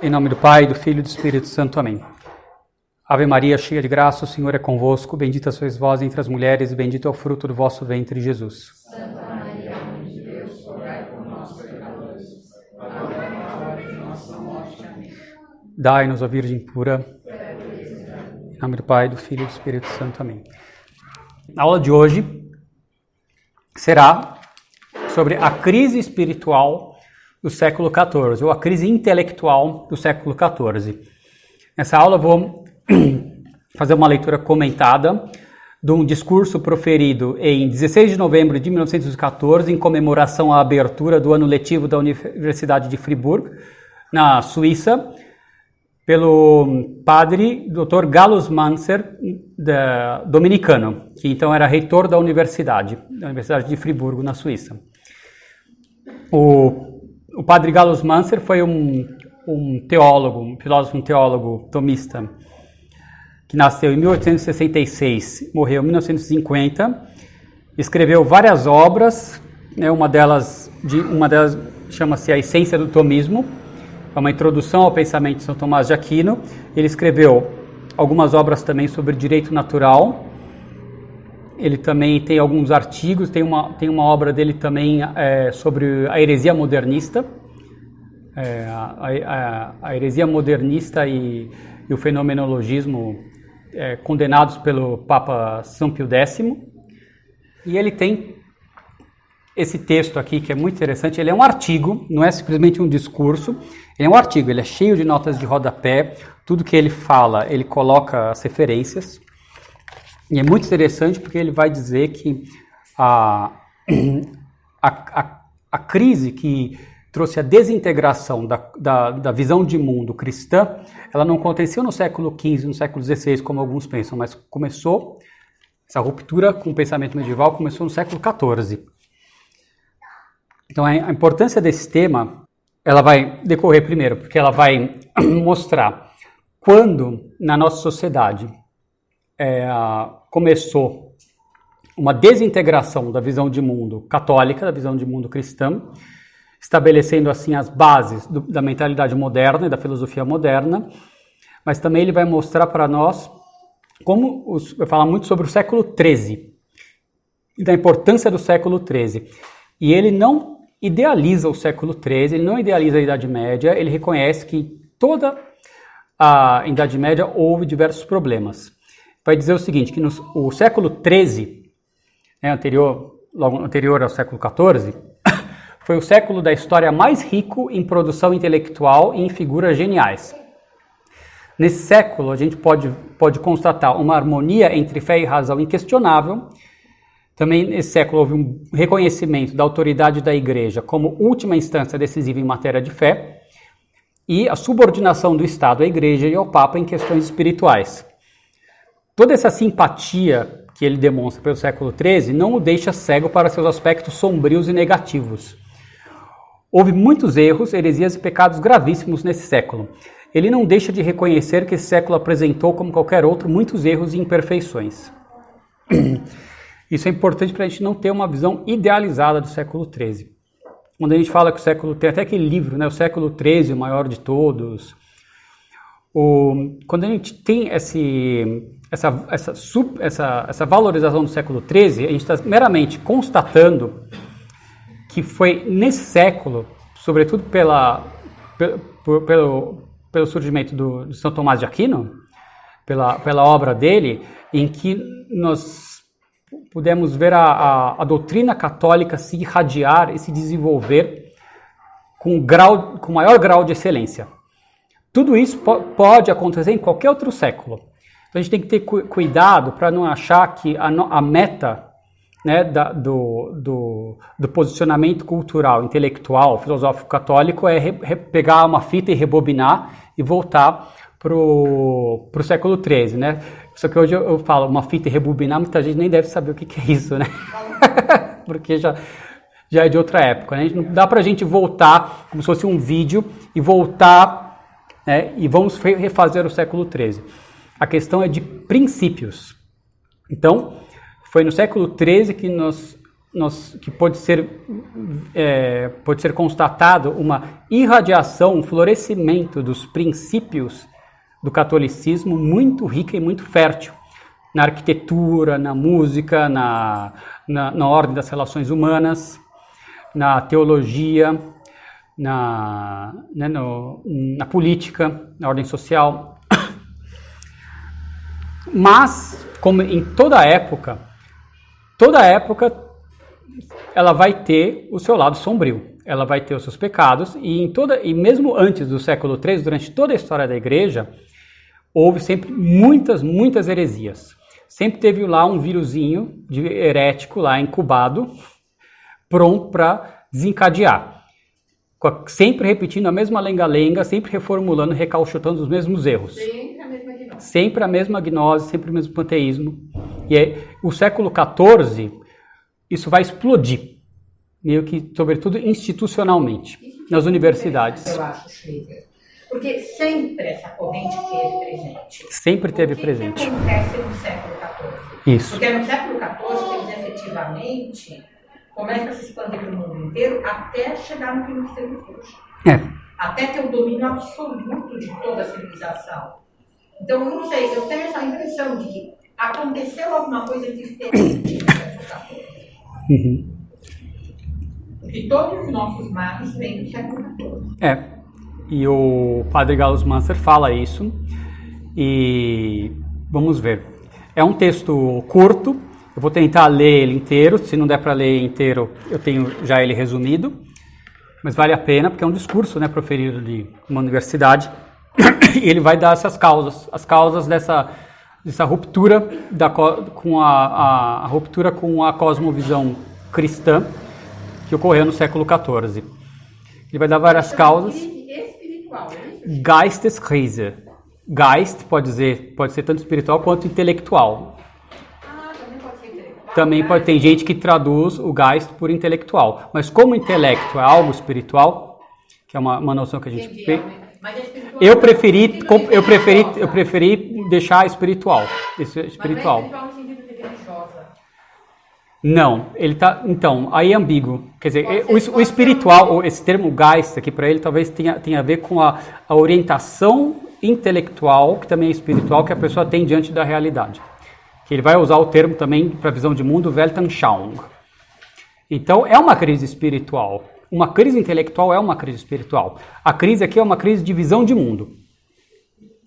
Em nome do Pai, do Filho e do Espírito Santo. Amém. Ave Maria, cheia de graça, o Senhor é convosco. Bendita sois vós entre as mulheres, e bendito é o fruto do vosso ventre, Jesus. Santa Maria, Mãe de Deus, rogai por nós, pecadores, agora e na hora de nossa morte. Amém. Dai-nos, ó Virgem pura. Em nome do Pai, do Filho e do Espírito Santo. Amém. A aula de hoje será sobre a crise espiritual do século XIV, ou a crise intelectual do século XIV. Nessa aula vou fazer uma leitura comentada de um discurso proferido em 16 de novembro de 1914, em comemoração à abertura do ano letivo da Universidade de Friburgo, na Suíça, pelo padre Dr. Gallus Manser, dominicano, que então era reitor da Universidade de Friburgo, na Suíça. O padre Gallus Manser foi um filósofo tomista, que nasceu em 1866, morreu em 1950, escreveu várias obras, né, uma delas chama-se A Essência do Tomismo, é uma introdução ao pensamento de São Tomás de Aquino. Ele escreveu algumas obras também sobre direito natural. Ele também tem alguns artigos, tem uma obra dele também sobre a heresia modernista, a heresia modernista e o fenomenologismo condenados pelo Papa São Pio X. E ele tem esse texto aqui que é muito interessante. Ele é um artigo, não é simplesmente um discurso, ele é um artigo, ele é cheio de notas de rodapé, tudo que ele fala, ele coloca as referências. E é muito interessante porque ele vai dizer que a crise que trouxe a desintegração da visão de mundo cristã, ela não aconteceu no século XV, no século XVI, como alguns pensam, mas essa ruptura com o pensamento medieval começou no século XIV. Então a importância desse tema, ela vai decorrer primeiro, porque ela vai mostrar quando na nossa sociedade começou uma desintegração da visão de mundo católica, da visão de mundo cristã, estabelecendo assim as bases da mentalidade moderna e da filosofia moderna, mas também ele vai mostrar para nós vai falar muito sobre o século XIII e da importância do século XIII. E ele não idealiza o século XIII, ele não idealiza a Idade Média, ele reconhece que toda a Idade Média houve diversos problemas. Vai dizer o seguinte, que o século XIII, logo anterior ao século XIV, foi o século da história mais rico em produção intelectual e em figuras geniais. Nesse século, a gente pode constatar uma harmonia entre fé e razão inquestionável. Também nesse século houve um reconhecimento da autoridade da Igreja como última instância decisiva em matéria de fé e a subordinação do Estado à Igreja e ao Papa em questões espirituais. Toda essa simpatia que ele demonstra pelo século XIII não o deixa cego para seus aspectos sombrios e negativos. Houve muitos erros, heresias e pecados gravíssimos nesse século. Ele não deixa de reconhecer que esse século apresentou, como qualquer outro, muitos erros e imperfeições. Isso é importante para a gente não ter uma visão idealizada do século XIII. Quando a gente fala que o século... Tem até aquele livro, né? O século XIII, o maior de todos. Quando a gente tem essa valorização do século XIII, a gente está meramente constatando que foi nesse século, sobretudo pelo surgimento de São Tomás de Aquino, pela obra dele, em que nós pudemos ver a doutrina católica se irradiar e se desenvolver com maior grau de excelência. Tudo isso pode acontecer em qualquer outro século. Então a gente tem que ter cuidado para não achar que a meta, né, do posicionamento cultural, intelectual, filosófico católico é pegar uma fita e rebobinar e voltar para o século XIII, né? Só que hoje eu falo uma fita e rebobinar, muita gente nem deve saber o que é isso, né? Porque já é de outra época, né? Não dá para a gente voltar como se fosse um vídeo e voltar, né, e vamos refazer o século XIII. A questão é de princípios. Então, foi no século XIII que nós que pode ser constatado uma irradiação, um florescimento dos princípios do catolicismo muito rica e muito fértil. Na arquitetura, na música, na ordem das relações humanas, na teologia, na política, na ordem social. Mas, como em toda época ela vai ter o seu lado sombrio, ela vai ter os seus pecados, e mesmo antes do século III, durante toda a história da Igreja, houve sempre muitas heresias. Sempre teve lá um vírusinho de herético lá incubado, pronto para desencadear. Sempre repetindo a mesma lenga-lenga, sempre reformulando, recalchutando os mesmos erros. Sempre a mesma gnose, sempre o mesmo panteísmo. E o século XIV, isso vai explodir, meio que, sobretudo, institucionalmente, nas universidades. Eu acho, Schlitter. Porque sempre essa corrente teve presente. Sempre teve presente. O que acontece no século XIV? Isso. Porque no século XIV, eles efetivamente começam a se expandir para o mundo inteiro até chegar no fim do século XX. Até ter o domínio absoluto de toda a civilização. Então, não sei, eu tenho essa impressão de que aconteceu alguma coisa diferente no século XIV. Porque todos os nossos males vêm do século XIV. E o padre Gallus Manser fala isso, e vamos ver. É um texto curto, eu vou tentar ler ele inteiro, se não der para ler inteiro, eu tenho já ele resumido, mas vale a pena, porque é um discurso, né, proferido de uma universidade, e ele vai dar essas causas, as causas dessa ruptura com a ruptura com a cosmovisão cristã que ocorreu no século XIV. Ele vai dar várias causas. Geisteskrise. Geist pode ser tanto espiritual quanto intelectual. Também pode ser intelectual. Também tem gente que traduz o Geist por intelectual. Mas como intelecto é algo espiritual, que é uma noção que a gente tem, eu preferi deixar espiritual. Espiritual. Mas não é espiritual no sentido de religiosa. Não, ele tá. Então, aí é ambíguo. Quer dizer, o espiritual, esse termo Geist aqui para ele, talvez tenha a ver com a orientação intelectual, que também é espiritual, que a pessoa tem diante da realidade. Que ele vai usar o termo também para a visão de mundo, Weltanschauung. Então, é uma crise espiritual. Uma crise intelectual é uma crise espiritual. A crise aqui é uma crise de visão de mundo.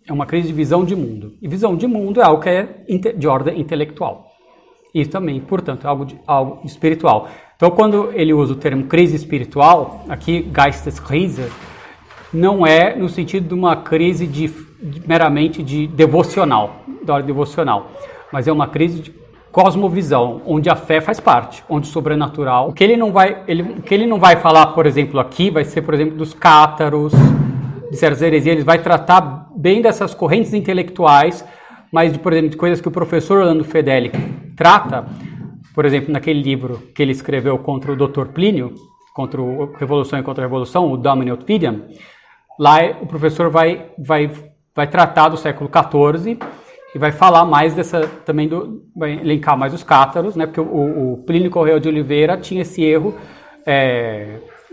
É uma crise de visão de mundo. E visão de mundo é algo que é de ordem intelectual. Isso também, portanto, é algo espiritual. Então, quando ele usa o termo crise espiritual, aqui, Geisteskrise, não é no sentido de uma crise meramente de devocional, da ordem devocional, mas é uma crise de cosmovisão, onde a fé faz parte, onde o sobrenatural. O que ele não vai falar, por exemplo, aqui, vai ser, por exemplo, dos cátaros, de certas heresias, ele vai tratar bem dessas correntes intelectuais, mas, por exemplo, de coisas que o professor Orlando Fedeli trata, por exemplo, naquele livro que ele escreveu contra o Dr. Plínio, contra a Revolução e contra a Revolução, o Domini Ottvidium, lá o professor vai tratar do século XIV e vai falar mais vai elencar mais os cátaros, né, porque o Plínio Correia de Oliveira tinha esse erro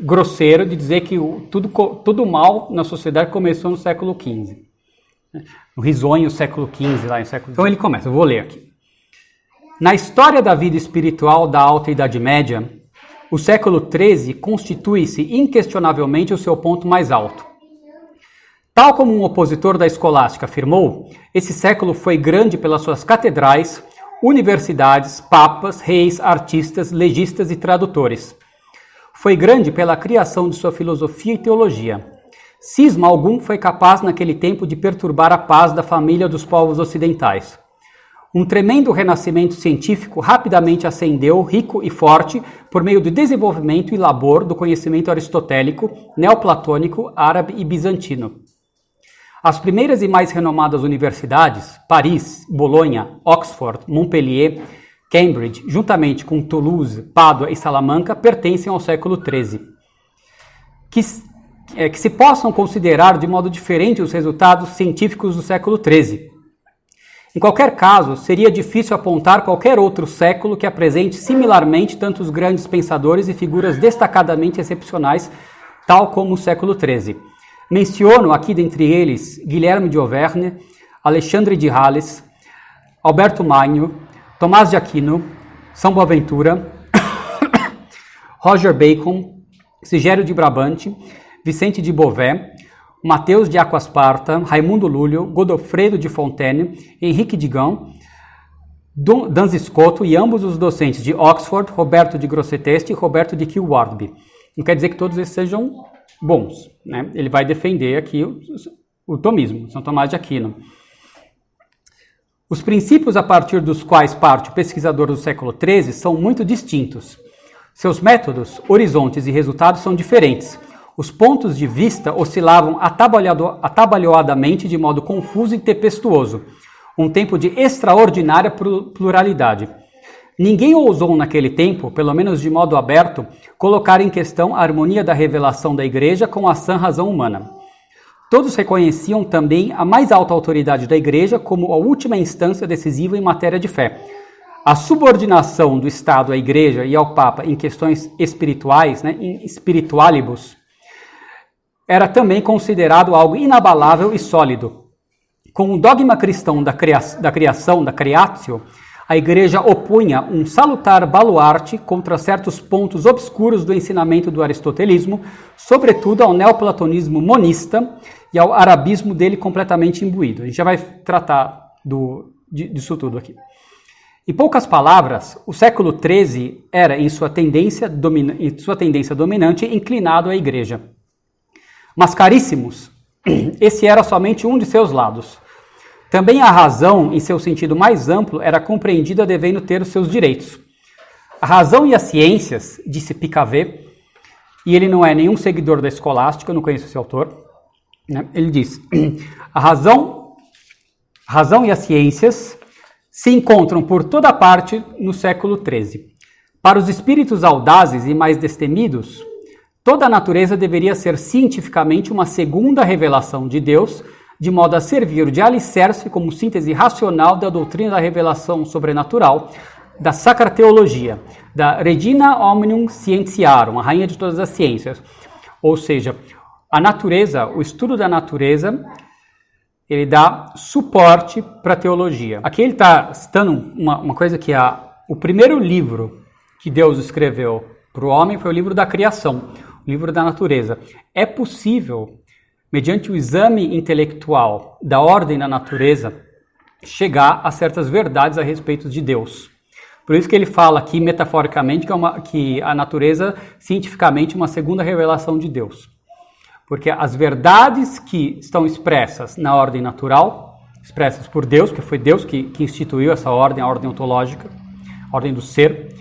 grosseiro de dizer que tudo mal na sociedade começou no século XV. No risonho século XV, lá em século XIX. Então ele começa, eu vou ler aqui. Na história da vida espiritual da Alta Idade Média, o século XIII constitui-se inquestionavelmente o seu ponto mais alto. Tal como um opositor da escolástica afirmou, esse século foi grande pelas suas catedrais, universidades, papas, reis, artistas, legistas e tradutores. Foi grande pela criação de sua filosofia e teologia. Cisma algum foi capaz naquele tempo de perturbar a paz da família dos povos ocidentais. Um tremendo renascimento científico rapidamente ascendeu, rico e forte, por meio do desenvolvimento e labor do conhecimento aristotélico, neoplatônico, árabe e bizantino. As primeiras e mais renomadas universidades, Paris, Bolonha, Oxford, Montpellier, Cambridge, juntamente com Toulouse, Pádua e Salamanca, pertencem ao século XIII. Que se possam considerar de modo diferente os resultados científicos do século XIII. Em qualquer caso, seria difícil apontar qualquer outro século que apresente similarmente tantos grandes pensadores e figuras destacadamente excepcionais, tal como o século XIII. Menciono aqui dentre eles Guilherme de Auvergne, Alexandre de Hales, Alberto Magno, Tomás de Aquino, São Boaventura, Roger Bacon, Sigério de Brabante, Vicente de Beauvais, Mateus de Aquasparta, Raimundo Lúlio, Godofredo de Fontaine, Henrique de Gaunt, Duns Scoto e ambos os docentes de Oxford, Roberto de Grosseteste e Roberto de Kilwardby. Não quer dizer que todos esses sejam bons, né? Ele vai defender aqui o tomismo, São Tomás de Aquino. Os princípios a partir dos quais parte o pesquisador do século XIII são muito distintos. Seus métodos, horizontes e resultados são diferentes. Os pontos de vista oscilavam atabalhoadamente de modo confuso e tempestuoso, um tempo de extraordinária pluralidade. Ninguém ousou naquele tempo, pelo menos de modo aberto, colocar em questão a harmonia da revelação da Igreja com a sã razão humana. Todos reconheciam também a mais alta autoridade da Igreja como a última instância decisiva em matéria de fé. A subordinação do Estado à Igreja e ao Papa em questões espirituais, em spiritualibus, era também considerado algo inabalável e sólido. Com o dogma cristão da criação, da creatio, a Igreja opunha um salutar baluarte contra certos pontos obscuros do ensinamento do aristotelismo, sobretudo ao neoplatonismo monista e ao arabismo dele completamente imbuído. A gente já vai tratar disso tudo aqui. Em poucas palavras, o século XIII era, em sua tendência dominante, inclinado à Igreja. Mas, caríssimos, esse era somente um de seus lados. Também a razão, em seu sentido mais amplo, era compreendida devendo ter os seus direitos. A razão e as ciências, disse Picavet, e ele não é nenhum seguidor da escolástica, eu não conheço esse autor, né? Ele diz, a razão e as ciências se encontram por toda parte no século XIII. Para os espíritos audazes e mais destemidos, toda a natureza deveria ser cientificamente uma segunda revelação de Deus, de modo a servir de alicerce como síntese racional da doutrina da revelação sobrenatural, da Sacra Teologia, da Regina Omnium Scientiarum, a rainha de todas as ciências. Ou seja, a natureza, o estudo da natureza, ele dá suporte para a teologia. Aqui ele está citando uma coisa que o primeiro livro que Deus escreveu para o homem foi o livro da criação, o livro da natureza. É possível, mediante o exame intelectual da ordem da natureza, chegar a certas verdades a respeito de Deus. Por isso que ele fala aqui, metaforicamente, que a natureza, cientificamente, é uma segunda revelação de Deus. Porque as verdades que estão expressas na ordem natural, expressas por Deus, que foi Deus que instituiu essa ordem, a ordem ontológica, a ordem do ser,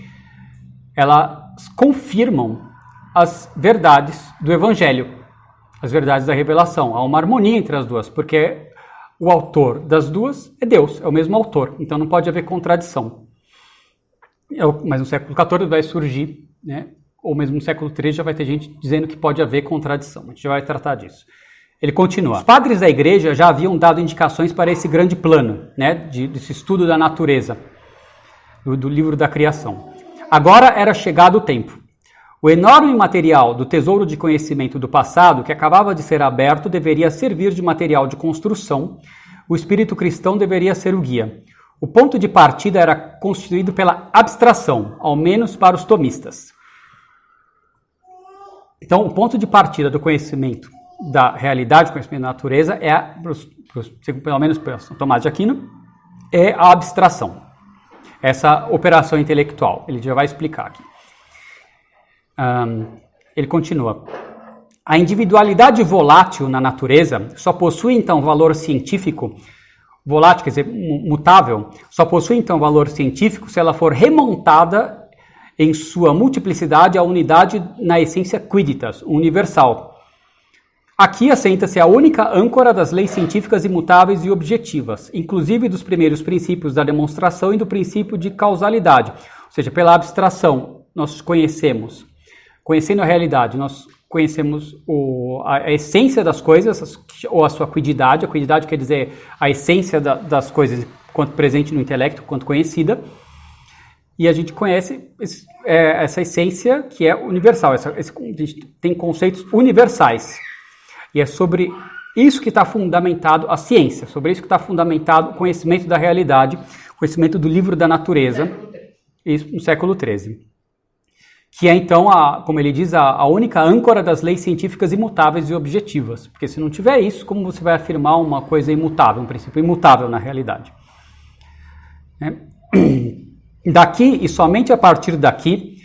elas confirmam as verdades do Evangelho, as verdades da revelação. Há uma harmonia entre as duas, porque o autor das duas é Deus, é o mesmo autor, então não pode haver contradição. Mas no século XIV vai surgir, né, ou mesmo no século XIII já vai ter gente dizendo que pode haver contradição. A gente já vai tratar disso. Ele continua. Os padres da Igreja já haviam dado indicações para esse grande plano, né, desse estudo da natureza, do livro da criação. Agora era chegado o tempo. O enorme material do tesouro de conhecimento do passado, que acabava de ser aberto, deveria servir de material de construção. O espírito cristão deveria ser o guia. O ponto de partida era constituído pela abstração, ao menos para os tomistas. Então, o ponto de partida do conhecimento da realidade, do conhecimento da natureza, pelo menos para São Tomás de Aquino, é a abstração. Essa operação intelectual. Ele já vai explicar aqui. Ele continua. A individualidade volátil na natureza só possui, então, valor científico. Volátil, quer dizer, mutável, só possui, então, valor científico se ela for remontada em sua multiplicidade à unidade na essência quidditas, universal. Aqui assenta-se a única âncora das leis científicas imutáveis e objetivas, inclusive dos primeiros princípios da demonstração e do princípio de causalidade. Ou seja, pela abstração, nós conhecendo a realidade, nós conhecemos a essência das coisas, ou a sua quiddidade. A quiddidade quer dizer a essência das coisas, quanto presente no intelecto, quanto conhecida. E a gente conhece essa essência que é universal. A gente tem conceitos universais. E é sobre isso que está fundamentado a ciência, sobre isso que está fundamentado o conhecimento da realidade, o conhecimento do livro da natureza, isso no século XIII. Que é, então, como ele diz, a única âncora das leis científicas imutáveis e objetivas. Porque se não tiver isso, como você vai afirmar uma coisa imutável, um princípio imutável na realidade? Daqui, e somente a partir daqui,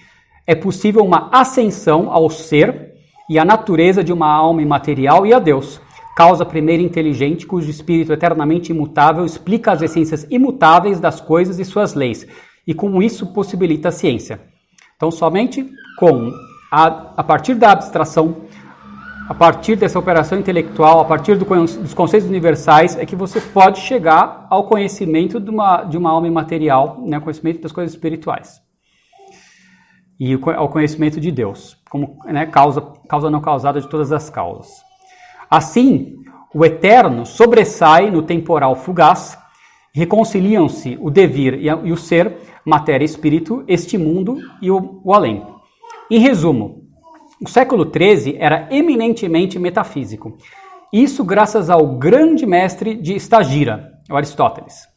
é possível uma ascensão ao ser e à natureza de uma alma imaterial e a Deus, causa primeira inteligente, cujo espírito eternamente imutável explica as essências imutáveis das coisas e suas leis, e com isso possibilita a ciência. Então, somente a partir da abstração, a partir dessa operação intelectual, a partir dos conceitos universais, é que você pode chegar ao conhecimento de uma alma imaterial, né, ao conhecimento das coisas espirituais. E ao conhecimento de Deus, como, né, causa não causada de todas as causas. Assim, o eterno sobressai no temporal fugaz, reconciliam-se o devir e o ser, matéria e espírito, este mundo e o além. Em resumo, o século XIII era eminentemente metafísico. Isso graças ao grande mestre de Estagira, o Aristóteles.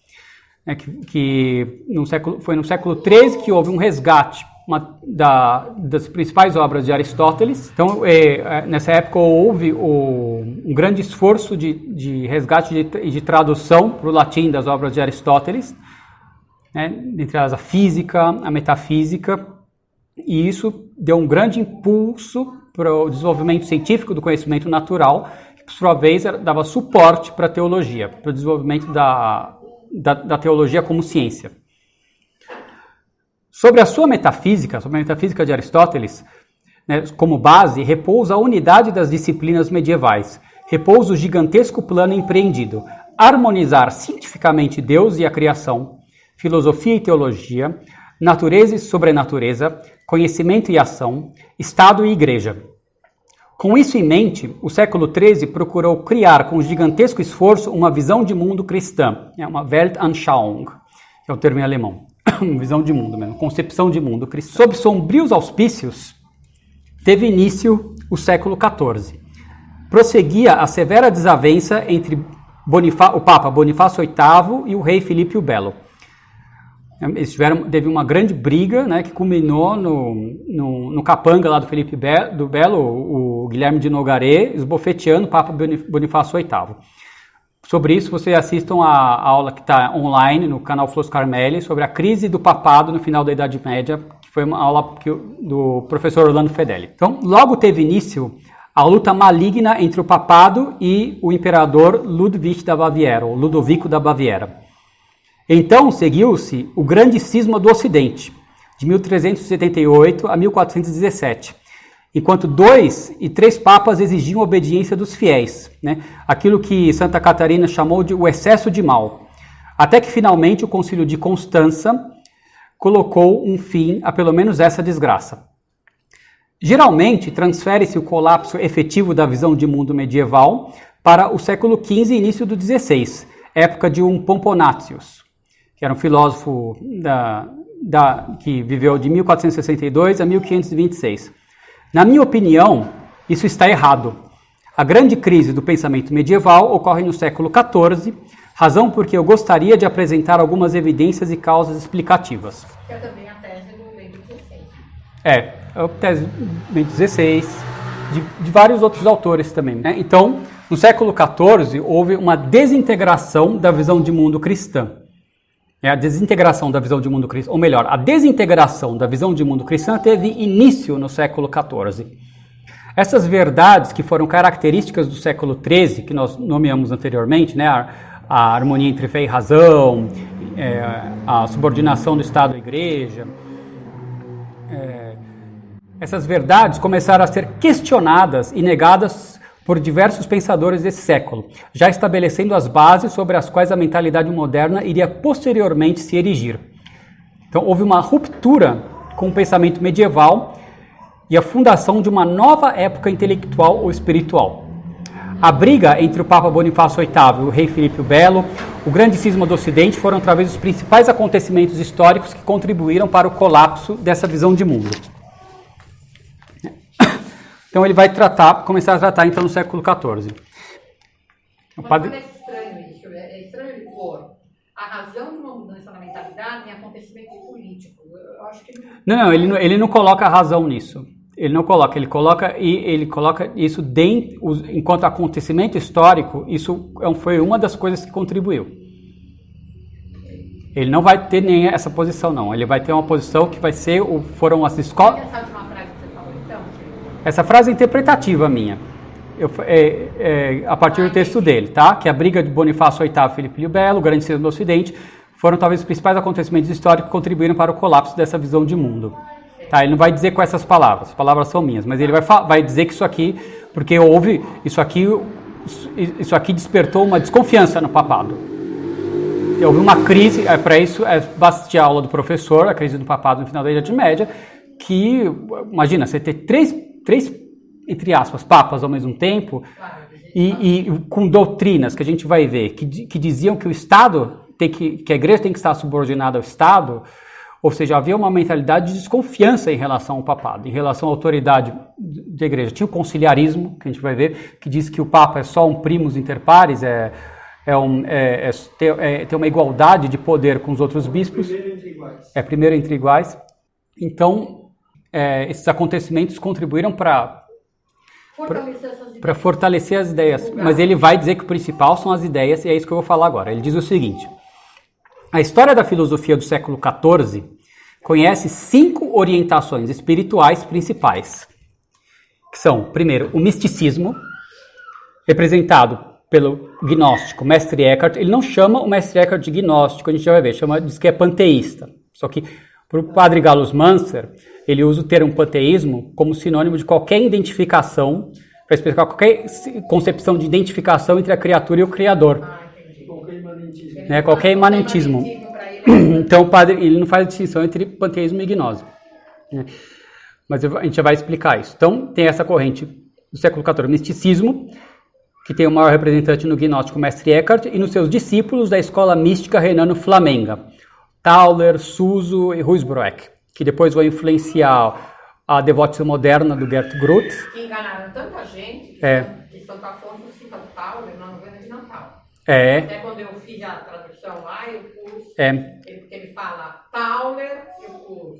Foi no século XIII que houve um resgate das principais obras de Aristóteles. Então, nessa época houve um grande esforço de resgate e de tradução para o latim das obras de Aristóteles, né, entre elas a física, a metafísica, e isso deu um grande impulso para o desenvolvimento científico do conhecimento natural, que por sua vez dava suporte para a teologia, para o desenvolvimento da teologia como ciência. Sobre a metafísica de Aristóteles, né, como base, repousa a unidade das disciplinas medievais, repousa o gigantesco plano empreendido, harmonizar cientificamente Deus e a criação, filosofia e teologia, natureza e sobrenatureza, conhecimento e ação, Estado e Igreja. Com isso em mente, o século XIII procurou criar com gigantesco esforço uma visão de mundo cristã, uma Weltanschauung, que é o termo em alemão. Visão de mundo mesmo, concepção de mundo cristã. Sob sombrios auspícios, teve início o século XIV. Prosseguia a severa desavença entre o Papa Bonifácio VIII e o rei Filipe o Belo. Teve uma grande briga, né, que culminou no capanga lá do Filipe do Belo, o Guilherme de Nogaret, esbofeteando o Papa Bonifácio VIII. Sobre isso, vocês assistam a aula que está online no canal Flos Carmelli sobre a crise do papado no final da Idade Média, que foi uma aula do professor Orlando Fedeli. Então, logo teve início a luta maligna entre o papado e o imperador Ludwig da Baviera, ou Ludovico da Baviera. Então, seguiu-se o grande cisma do Ocidente, de 1378 a 1417, enquanto 2 e 3 papas exigiam obediência dos fiéis, né? Aquilo que Santa Catarina chamou de o excesso de mal, até que finalmente o Concílio de Constança colocou um fim a pelo menos essa desgraça. Geralmente, transfere-se o colapso efetivo da visão de mundo medieval para o século XV e início do XVI, época de Pomponatius, que era um filósofo que viveu de 1462 a 1526. Na minha opinião, isso está errado. A grande crise do pensamento medieval ocorre no século XIV, razão porque eu gostaria de apresentar algumas evidências e causas explicativas. Que é também a tese do Bento XVI. A tese do Bento XVI, de vários outros autores também, né? Então, no século XIV, houve uma desintegração da visão de mundo cristã. A desintegração da visão de mundo cristã, ou melhor, a desintegração da visão de mundo cristã teve início no século XIV. Essas verdades que foram características do século XIII, que nós nomeamos anteriormente, né, a harmonia entre fé e razão, a subordinação do Estado à Igreja, essas verdades começaram a ser questionadas e negadas por diversos pensadores desse século, já estabelecendo as bases sobre as quais a mentalidade moderna iria posteriormente se erigir. Então, houve uma ruptura com o pensamento medieval e a fundação de uma nova época intelectual ou espiritual. A briga entre o Papa Bonifácio VIII e o rei Filipe o Belo, o grande cisma do Ocidente foram talvez os principais acontecimentos históricos que contribuíram para o colapso dessa visão de mundo. Então ele vai começar a tratar então no século XIV. Mas é estranho isso, é estranho ele pôr a razão de uma mudança na mentalidade em acontecimento político. Eu acho que não, ele não coloca a razão nisso. Ele não coloca, ele coloca isso dentro, enquanto acontecimento histórico, isso foi uma das coisas que contribuiu. Ele não vai ter nem essa posição, não. Ele vai ter uma posição que vai ser, foram as escolas... Essa última frase que você falou, então? Essa frase é interpretativa minha, a partir do texto dele, tá? Que a briga de Bonifácio VIII e Filipe o Belo, o grande cisma do Ocidente, foram talvez os principais acontecimentos históricos que contribuíram para o colapso dessa visão de mundo. Tá, ele não vai dizer com essas palavras, as palavras são minhas, mas ele vai dizer que isso aqui, porque houve, isso aqui despertou uma desconfiança no papado. Houve uma crise, para isso basta a aula do professor, a crise do papado no final da Idade Média, que, imagina, você ter três entre aspas, papas ao mesmo tempo, e com doutrinas que a gente vai ver, que diziam que o Estado, que a igreja tem que estar subordinada ao Estado. Ou seja, havia uma mentalidade de desconfiança em relação ao papado, em relação à autoridade da igreja. Tinha o conciliarismo, que a gente vai ver, que diz que o papa é só um primus inter pares, tem uma igualdade de poder com os outros bispos. Primeiro entre iguais. Primeiro entre iguais. Então, esses acontecimentos contribuíram para fortalecer as ideias. Mas ele vai dizer que o principal são as ideias, e é isso que eu vou falar agora. Ele diz o seguinte: a história da filosofia do século XIV conhece 5 orientações espirituais principais, que são, primeiro, o misticismo, representado pelo gnóstico Mestre Eckhart. Ele não chama o Mestre Eckhart de gnóstico, a gente já vai ver, diz que é panteísta. Só que para o padre Gallus Manser, ele usa o termo panteísmo como sinônimo de qualquer identificação, para explicar qualquer concepção de identificação entre a criatura e o Criador. Qualquer imanentismo. Então o padre, ele não faz distinção entre panteísmo e gnose. Mas a gente já vai explicar isso. Então tem essa corrente do século XIV, misticismo, que tem o maior representante no gnóstico Mestre Eckhart, e nos seus discípulos da escola mística renano-flamenga, Tauler, Suso e Ruysbroeck, que depois vão influenciar a devoção moderna do Gert Groth. Que enganaram tanta gente que Santo Afonso cita Tauler na novena de Natal. Até quando eu fiz a tradução lá, eu pus, ele fala Tauler, eu pus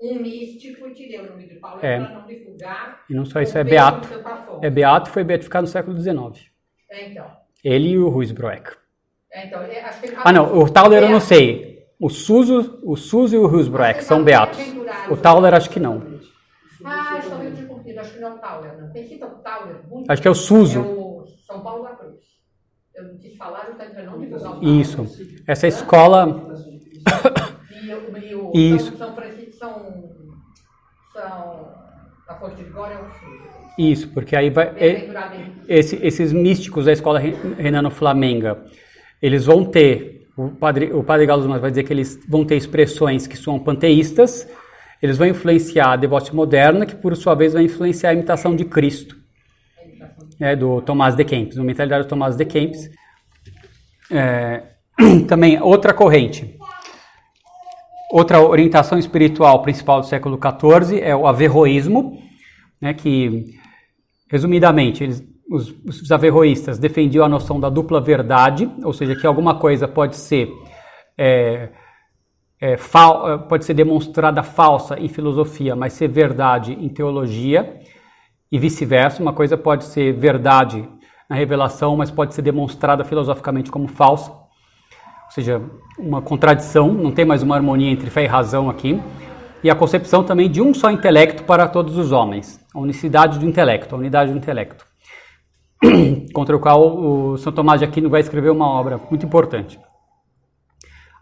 um místico e tirei o nome de Paulo para não divulgar. E não só isso, é beato. É beato, foi beatificado no século XIX. Então. Ele e o Ruysbroeck. Então, acho que ele o Tauler eu não sei. O Suso e o Ruysbroeck são beatos. O Tauler acho que não. Estou meio desconfiado, acho que não é o Tauler, não. Quem cita o Tauler muito? Acho que é o Suso. É o São Paulo da Cruz. Eu não quis falar, justamente para não divulgar o Tauler. Isso. Essa escola... Isso. São a Fonte de Glória é o Suso. Isso, porque aí vai... Esses místicos da escola renano-flamenga, eles vão ter... O padre Gallus Manser vai dizer que eles vão ter expressões que são panteístas, eles vão influenciar a devoção moderna, que por sua vez vai influenciar a imitação de Cristo, do Tomás de Kempis, a mentalidade do Tomás de Kempis. Também outra corrente, outra orientação espiritual principal do século XIV é o averroísmo, que, resumidamente, os averroístas defendiam a noção da dupla verdade, ou seja, que alguma coisa pode ser demonstrada falsa em filosofia, mas ser verdade em teologia, e vice-versa. Uma coisa pode ser verdade na revelação, mas pode ser demonstrada filosoficamente como falsa. Ou seja, uma contradição, não tem mais uma harmonia entre fé e razão aqui. E a concepção também de um só intelecto para todos os homens, a unicidade do intelecto, a unidade do intelecto. Contra o qual o São Tomás de Aquino vai escrever uma obra muito importante.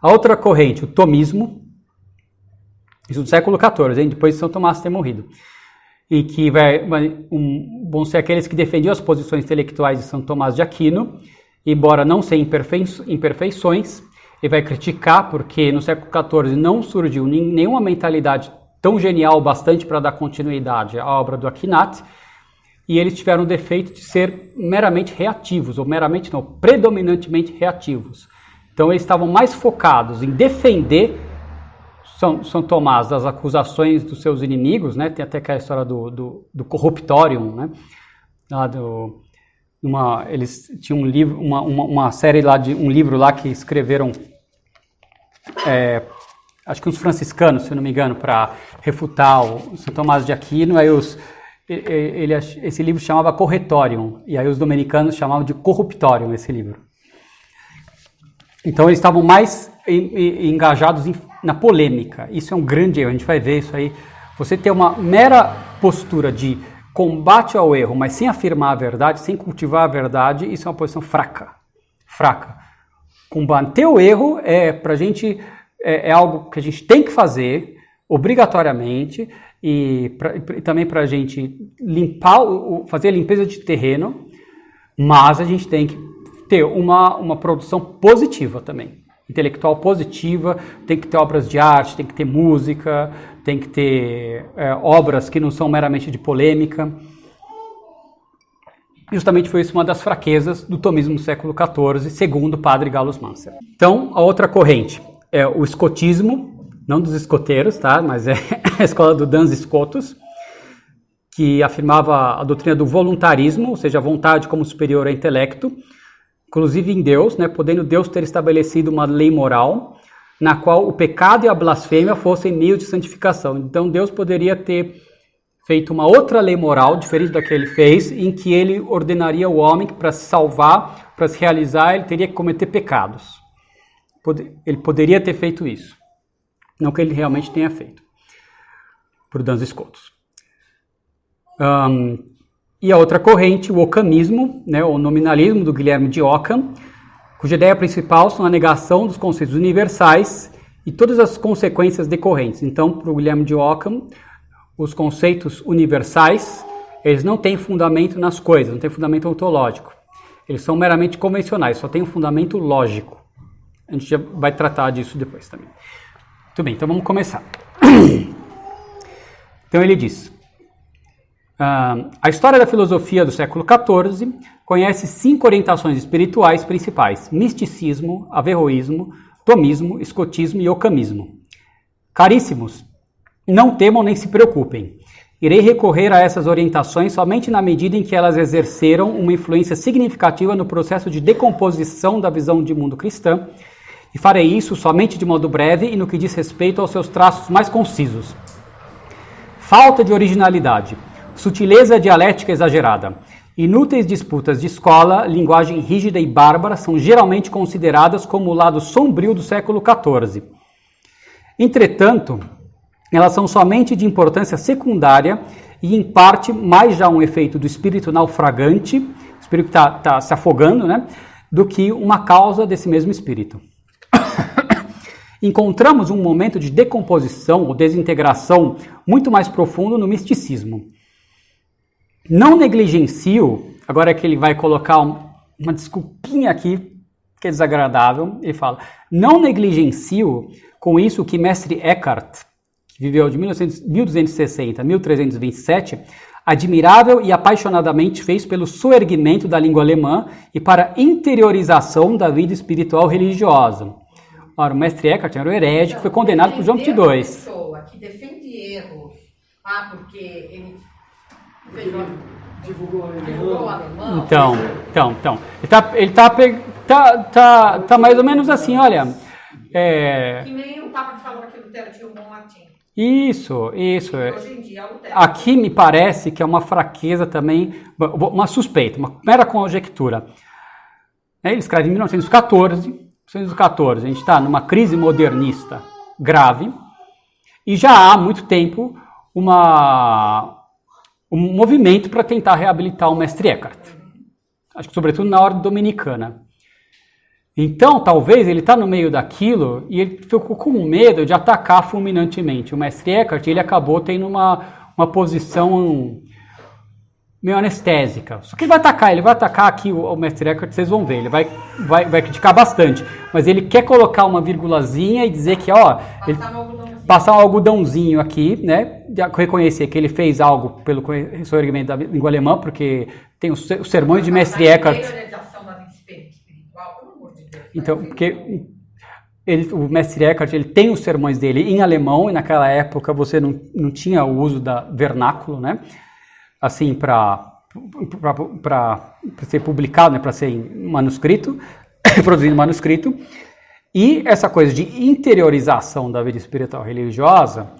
A outra corrente, o tomismo, isso do século XIV, depois de São Tomás ter morrido, e que vão ser aqueles que defendiam as posições intelectuais de São Tomás de Aquino, embora não sem imperfeições. Ele vai criticar porque no século XIV não surgiu nenhuma mentalidade tão genial bastante para dar continuidade à obra do Aquinas. e eles tiveram o defeito de ser meramente reativos, ou meramente não, predominantemente reativos. Então eles estavam mais focados em defender São Tomás das acusações dos seus inimigos, né? Tem até aquela história do Corruptorium, né? Eles tinham um livro, uma série lá de um livro lá que escreveram, acho que uns franciscanos, se eu não me engano, para refutar o São Tomás de Aquino. Aí esse livro chamava Corretorium, e aí os dominicanos chamavam de Corruptorium esse livro. Então eles estavam mais engajados na polêmica. Isso é um grande erro, a gente vai ver isso aí. Você ter uma mera postura de combate ao erro, mas sem afirmar a verdade, sem cultivar a verdade, isso é uma posição fraca. Combater o erro pra gente é algo que a gente tem que fazer obrigatoriamente, e também para a gente fazer a limpeza de terreno, mas a gente tem que ter uma produção positiva também, intelectual positiva. Tem que ter obras de arte, tem que ter música, tem que ter obras que não são meramente de polêmica. Justamente foi isso uma das fraquezas do tomismo do século XIV, segundo o padre Gallus Manser. Então, a outra corrente é o escotismo, não dos escoteiros, tá? Mas é a escola do Duns Scotus, que afirmava a doutrina do voluntarismo, ou seja, a vontade como superior ao intelecto, inclusive em Deus, né, podendo Deus ter estabelecido uma lei moral na qual o pecado e a blasfêmia fossem meios de santificação. Então Deus poderia ter feito uma outra lei moral, diferente da que ele fez, em que ele ordenaria o homem que para se salvar, para se realizar, ele teria que cometer pecados. Ele poderia ter feito isso. Não que ele realmente tenha feito. Por Duns Scotus. E a outra corrente, o occamismo, né, o nominalismo do Guilherme de Ockham, cuja ideia principal são a negação dos conceitos universais e todas as consequências decorrentes. Então, para o Guilherme de Ockham, os conceitos universais, eles não têm fundamento nas coisas, não têm fundamento ontológico. Eles são meramente convencionais, só têm um fundamento lógico. A gente já vai tratar disso depois também. Muito bem, então vamos começar. Então ele diz: a história da filosofia do século XIV conhece 5 orientações espirituais principais: misticismo, averroísmo, tomismo, escotismo e occamismo. Caríssimos, não temam nem se preocupem. Irei recorrer a essas orientações somente na medida em que elas exerceram uma influência significativa no processo de decomposição da visão de mundo cristã, e farei isso somente de modo breve e no que diz respeito aos seus traços mais concisos. Falta de originalidade, sutileza dialética exagerada, inúteis disputas de escola, linguagem rígida e bárbara são geralmente consideradas como o lado sombrio do século XIV. Entretanto, elas são somente de importância secundária e, em parte, mais já um efeito do espírito naufragante, o espírito que está se afogando, né, do que uma causa desse mesmo espírito. Encontramos um momento de decomposição ou desintegração muito mais profundo no misticismo. Não negligencio, agora é que ele vai colocar uma desculpinha aqui, que é desagradável, ele fala: não negligencio com isso que mestre Eckhart, que viveu de 1260 a 1327, admirável e apaixonadamente fez pelo soerguimento da língua alemã e para interiorização da vida espiritual religiosa. Ora, o mestre Eckhart era um herege que foi condenado por João XXII. Uma pessoa que defende erros, porque ele divulgou o alemão. Então. Ele tá mais ou menos assim, olha. Que nem o Papa que falou que Lutero tinha um bom latim. Isso. Hoje em dia, Lutero. Aqui me parece que é uma fraqueza também, uma suspeita, uma mera conjectura. Ele escreve em 1914, a gente está numa crise modernista grave, e já há muito tempo um movimento para tentar reabilitar o mestre Eckhart. Acho que sobretudo na ordem dominicana. Então, talvez ele está no meio daquilo e ele ficou com medo de atacar fulminantemente. O mestre Eckhart, ele acabou tendo uma posição meio anestésica. Só que ele vai atacar aqui o Mestre Eckhart, vocês vão ver, ele vai criticar bastante, mas ele quer colocar uma virgulazinha e dizer que, passar um algodãozinho aqui, né, reconhecer que ele fez algo pelo ressurgimento da língua alemã, porque tem os sermões de Mestre Eckhart. Então, porque o Mestre Eckhart, ele tem os sermões dele em alemão, e naquela época você não tinha o uso da vernáculo, né? Assim, para ser publicado, né? Para ser em manuscrito, produzindo manuscrito. E essa coisa de interiorização da vida espiritual religiosa,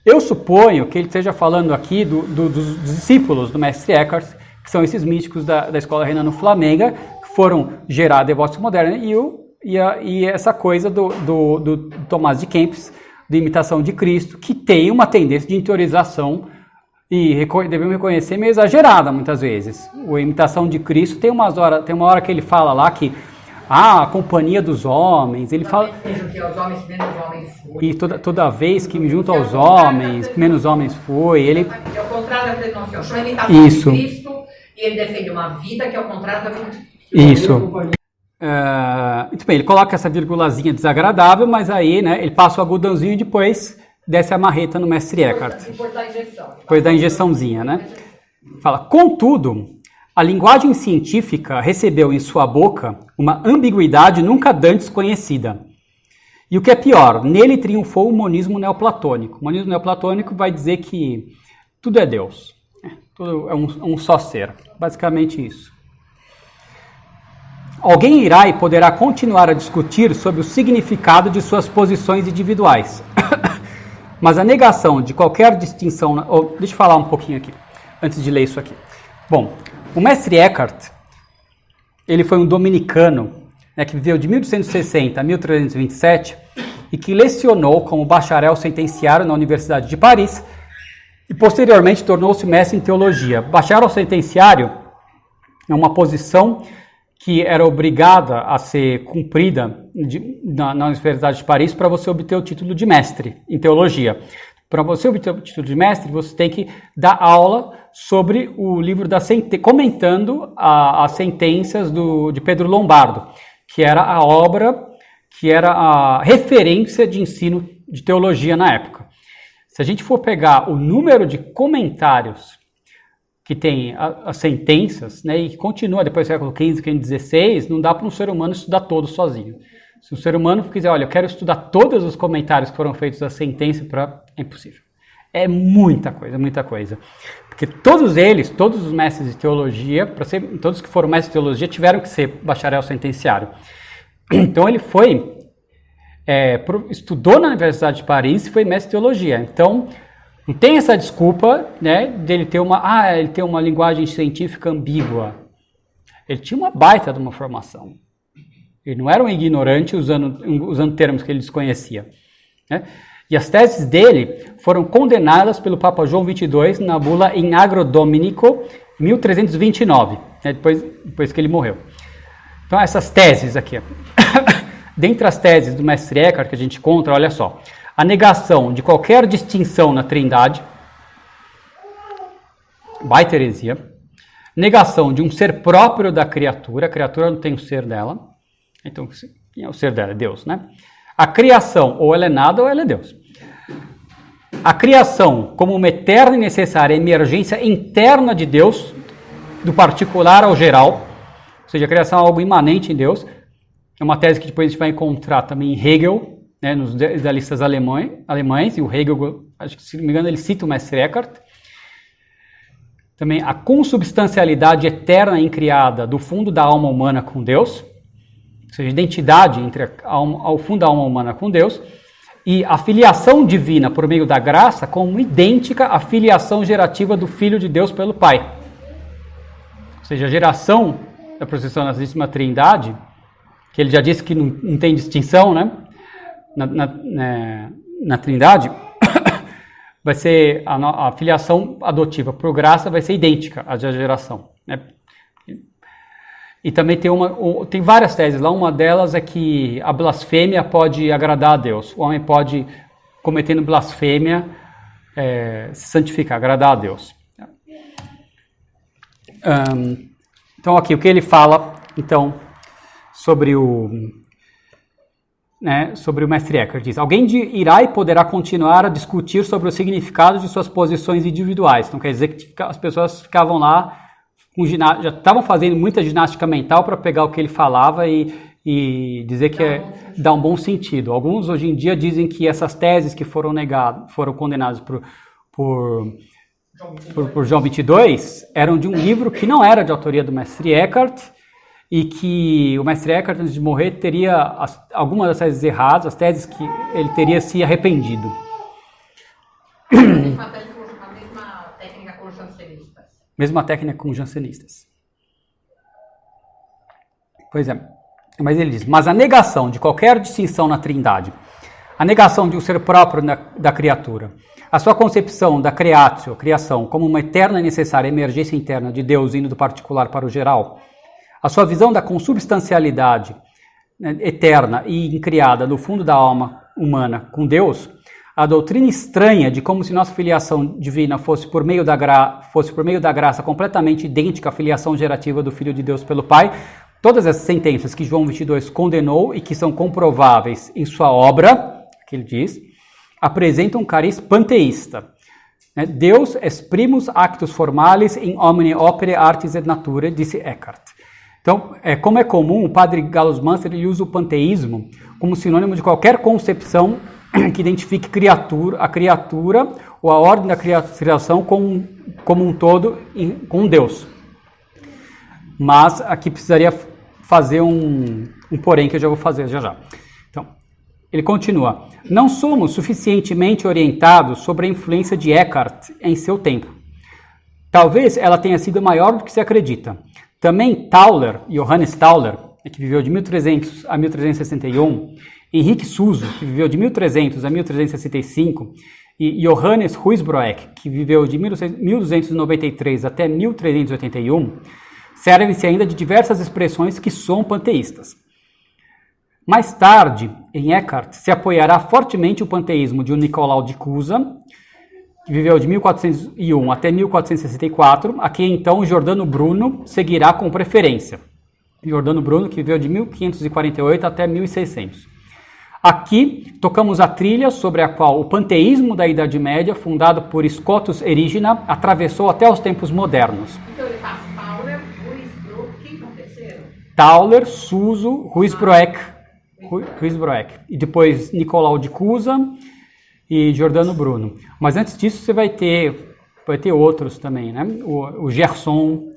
eu suponho que ele esteja falando aqui dos discípulos do Mestre Eckhart, que são esses místicos da escola renano-flamenga, que foram gerar a devoção moderna, e essa coisa do Tomás de Kempis, de imitação de Cristo, que tem uma tendência de interiorização, e devemos reconhecer, meio exagerada muitas vezes. A imitação de Cristo tem uma hora que ele fala lá que a companhia dos homens, ele fala... Que aos homens, menos homens foi. E toda vez que me junto aos homens, menos homens foi, ele... É o contrário da renovação, a imitação de Cristo, e ele defende uma vida que é o contrário da vida de Cristo. Isso. Muito bem, ele coloca essa virgulazinha desagradável, mas aí, né, ele passa o algodãozinho e depois desce a marreta no Mestre Eckhart. Depois da injeçãozinha, né? Fala, contudo, a linguagem científica recebeu em sua boca uma ambiguidade nunca antes conhecida. E o que é pior, nele triunfou o monismo neoplatônico. O monismo neoplatônico vai dizer que tudo é Deus. Tudo é um só ser. Basicamente isso. Alguém irá e poderá continuar a discutir sobre o significado de suas posições individuais. Mas a negação de qualquer distinção... deixa eu falar um pouquinho aqui, antes de ler isso aqui. Bom, o Mestre Eckhart, ele foi um dominicano, né, que viveu de 1860 a 1327 e que lecionou como bacharel sentenciário na Universidade de Paris e posteriormente tornou-se mestre em teologia. Bacharel sentenciário é uma posição que era obrigada a ser cumprida na Universidade de Paris para você obter o título de mestre em teologia. Para você obter o título de mestre, você tem que dar aula sobre o livro comentando as sentenças de Pedro Lombardo, que era a obra, que era a referência de ensino de teologia na época. Se a gente for pegar o número de comentários que tem as sentenças, né, e que continua depois do século XV, XVI, não dá para um ser humano estudar todos sozinho. Se um ser humano quiser, olha, eu quero estudar todos os comentários que foram feitos da sentença, é impossível. É muita coisa. Porque todos os mestres de teologia, todos que foram mestres de teologia, tiveram que ser bacharel sentenciário. Então ele estudou na Universidade de Paris e foi mestre de teologia. Então, não tem essa desculpa, né, dele ter ele ter uma linguagem científica ambígua. Ele tinha uma baita de uma formação. Ele não era um ignorante usando termos que ele desconhecia, né? E as teses dele foram condenadas pelo Papa João XXII na bula In Agro Dominico, 1329, né, depois que ele morreu. Então, essas teses aqui. Dentre as teses do Mestre Eckhart que a gente encontra, olha só. A negação de qualquer distinção na Trindade, baita heresia. Negação de um ser próprio da criatura, a criatura não tem o ser dela. Então, quem é o ser dela? É Deus, né? A criação, ou ela é nada ou ela é Deus. A criação como uma eterna e necessária emergência interna de Deus, do particular ao geral, ou seja, a criação é algo imanente em Deus. É uma tese que depois a gente vai encontrar também em Hegel, né, nos idealistas alemães, e o Hegel, acho que se não me engano, ele cita o Mestre Eckhart. Também a consubstancialidade eterna e incriada do fundo da alma humana com Deus, ou seja, identidade entre ao fundo da alma humana com Deus, e a filiação divina por meio da graça como idêntica à filiação gerativa do Filho de Deus pelo Pai. Ou seja, a geração da processão da Santíssima Trindade, que ele já disse que não tem distinção, né, na Trindade, vai ser a filiação adotiva por graça vai ser idêntica à geração, né? E também tem várias teses lá, uma delas é que a blasfêmia pode agradar a Deus. O homem pode, cometendo blasfêmia, se santificar, agradar a Deus. Então, aqui, o que ele fala, então, sobre o mestre Eckhart. Diz, alguém irá e poderá continuar a discutir sobre o significado de suas posições individuais. Então, quer dizer que as pessoas ficavam lá, já estavam fazendo muita ginástica mental para pegar o que ele falava e dizer que dá um bom sentido. Alguns, hoje em dia, dizem que essas teses que foram condenadas por João 22 eram de um livro que não era de autoria do mestre Eckhart e que o mestre Eckhart, antes de morrer, teria algumas das teses erradas, as teses que ele teria se arrependido. A mesma técnica com os jansenistas. Mesma técnica com os jansenistas. Pois é. Mas ele diz, mas a negação de qualquer distinção na Trindade, a negação de um ser próprio da criatura, a sua concepção da criação, como uma eterna e necessária emergência interna de Deus indo do particular para o geral, a sua visão da consubstancialidade eterna e incriada no fundo da alma humana com Deus, a doutrina estranha de como se nossa filiação divina fosse por meio da graça completamente idêntica à filiação gerativa do Filho de Deus pelo Pai, todas essas sentenças que João 22 condenou e que são comprováveis em sua obra, que ele diz, apresentam um cariz panteísta. Deus es primus actus formalis in omni opere artis et natura, disse Eckhart. Então, como é comum, o padre Gallus Munster ele usa o panteísmo como sinônimo de qualquer concepção que identifique a criatura ou a ordem da criação como um todo com Deus. Mas aqui precisaria fazer um porém que eu já vou fazer já. Então, ele continua. Não somos suficientemente orientados sobre a influência de Eckhart em seu tempo. Talvez ela tenha sido maior do que se acredita. Também Tauler, Johannes Tauler, que viveu de 1300 a 1361, Henrique Suso, que viveu de 1300 a 1365, e Johannes Ruysbroeck, que viveu de 1293 até 1381, servem-se ainda de diversas expressões que são panteístas. Mais tarde, em Eckhart, se apoiará fortemente o panteísmo de Nicolau de Cusa, que viveu de 1401 até 1464, a quem então Giordano Bruno seguirá com preferência. Giordano Bruno, que viveu de 1548 até 1600. Aqui tocamos a trilha sobre a qual o panteísmo da Idade Média, fundado por Scotus Erigena, atravessou até os tempos modernos. Então ele faz Tauler, Ruysbroeck, quem aconteceram? Tauler, Suso, Ruysbroeck, e depois Nicolau de Cusa e Giordano Bruno. Mas antes disso você vai ter outros também, né? O Gerson,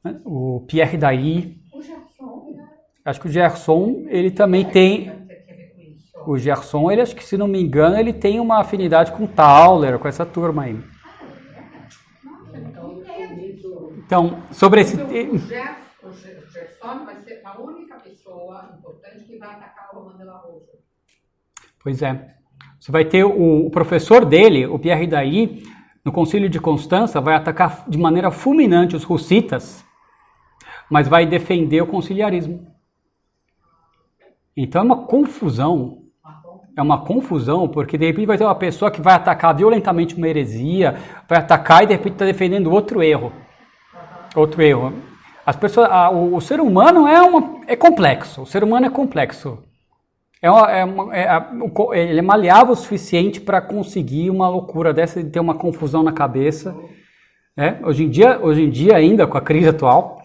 né? O Pierre Dailly. O Gerson? Acho que o Gerson, ele também tem... O Gerson, ele acho que, se não me engano, ele tem uma afinidade com Tauler, com essa turma aí. Então, sobre esse... O Gerson vai ser a única pessoa importante que vai atacar o Romain de la Rose. Pois é. Você vai ter o professor dele, o Pierre Dailly, no Concílio de Constança, vai atacar de maneira fulminante os hussitas, mas vai defender o conciliarismo. Então é uma confusão. É uma confusão, porque de repente vai ter uma pessoa que vai atacar violentamente uma heresia, vai atacar e de repente está defendendo outro erro. Outro erro. As pessoas, o ser humano é complexo. O ser humano é complexo. Ele é maleável o suficiente para conseguir uma loucura dessa de ter uma confusão na cabeça. Hoje em dia ainda, com a crise atual.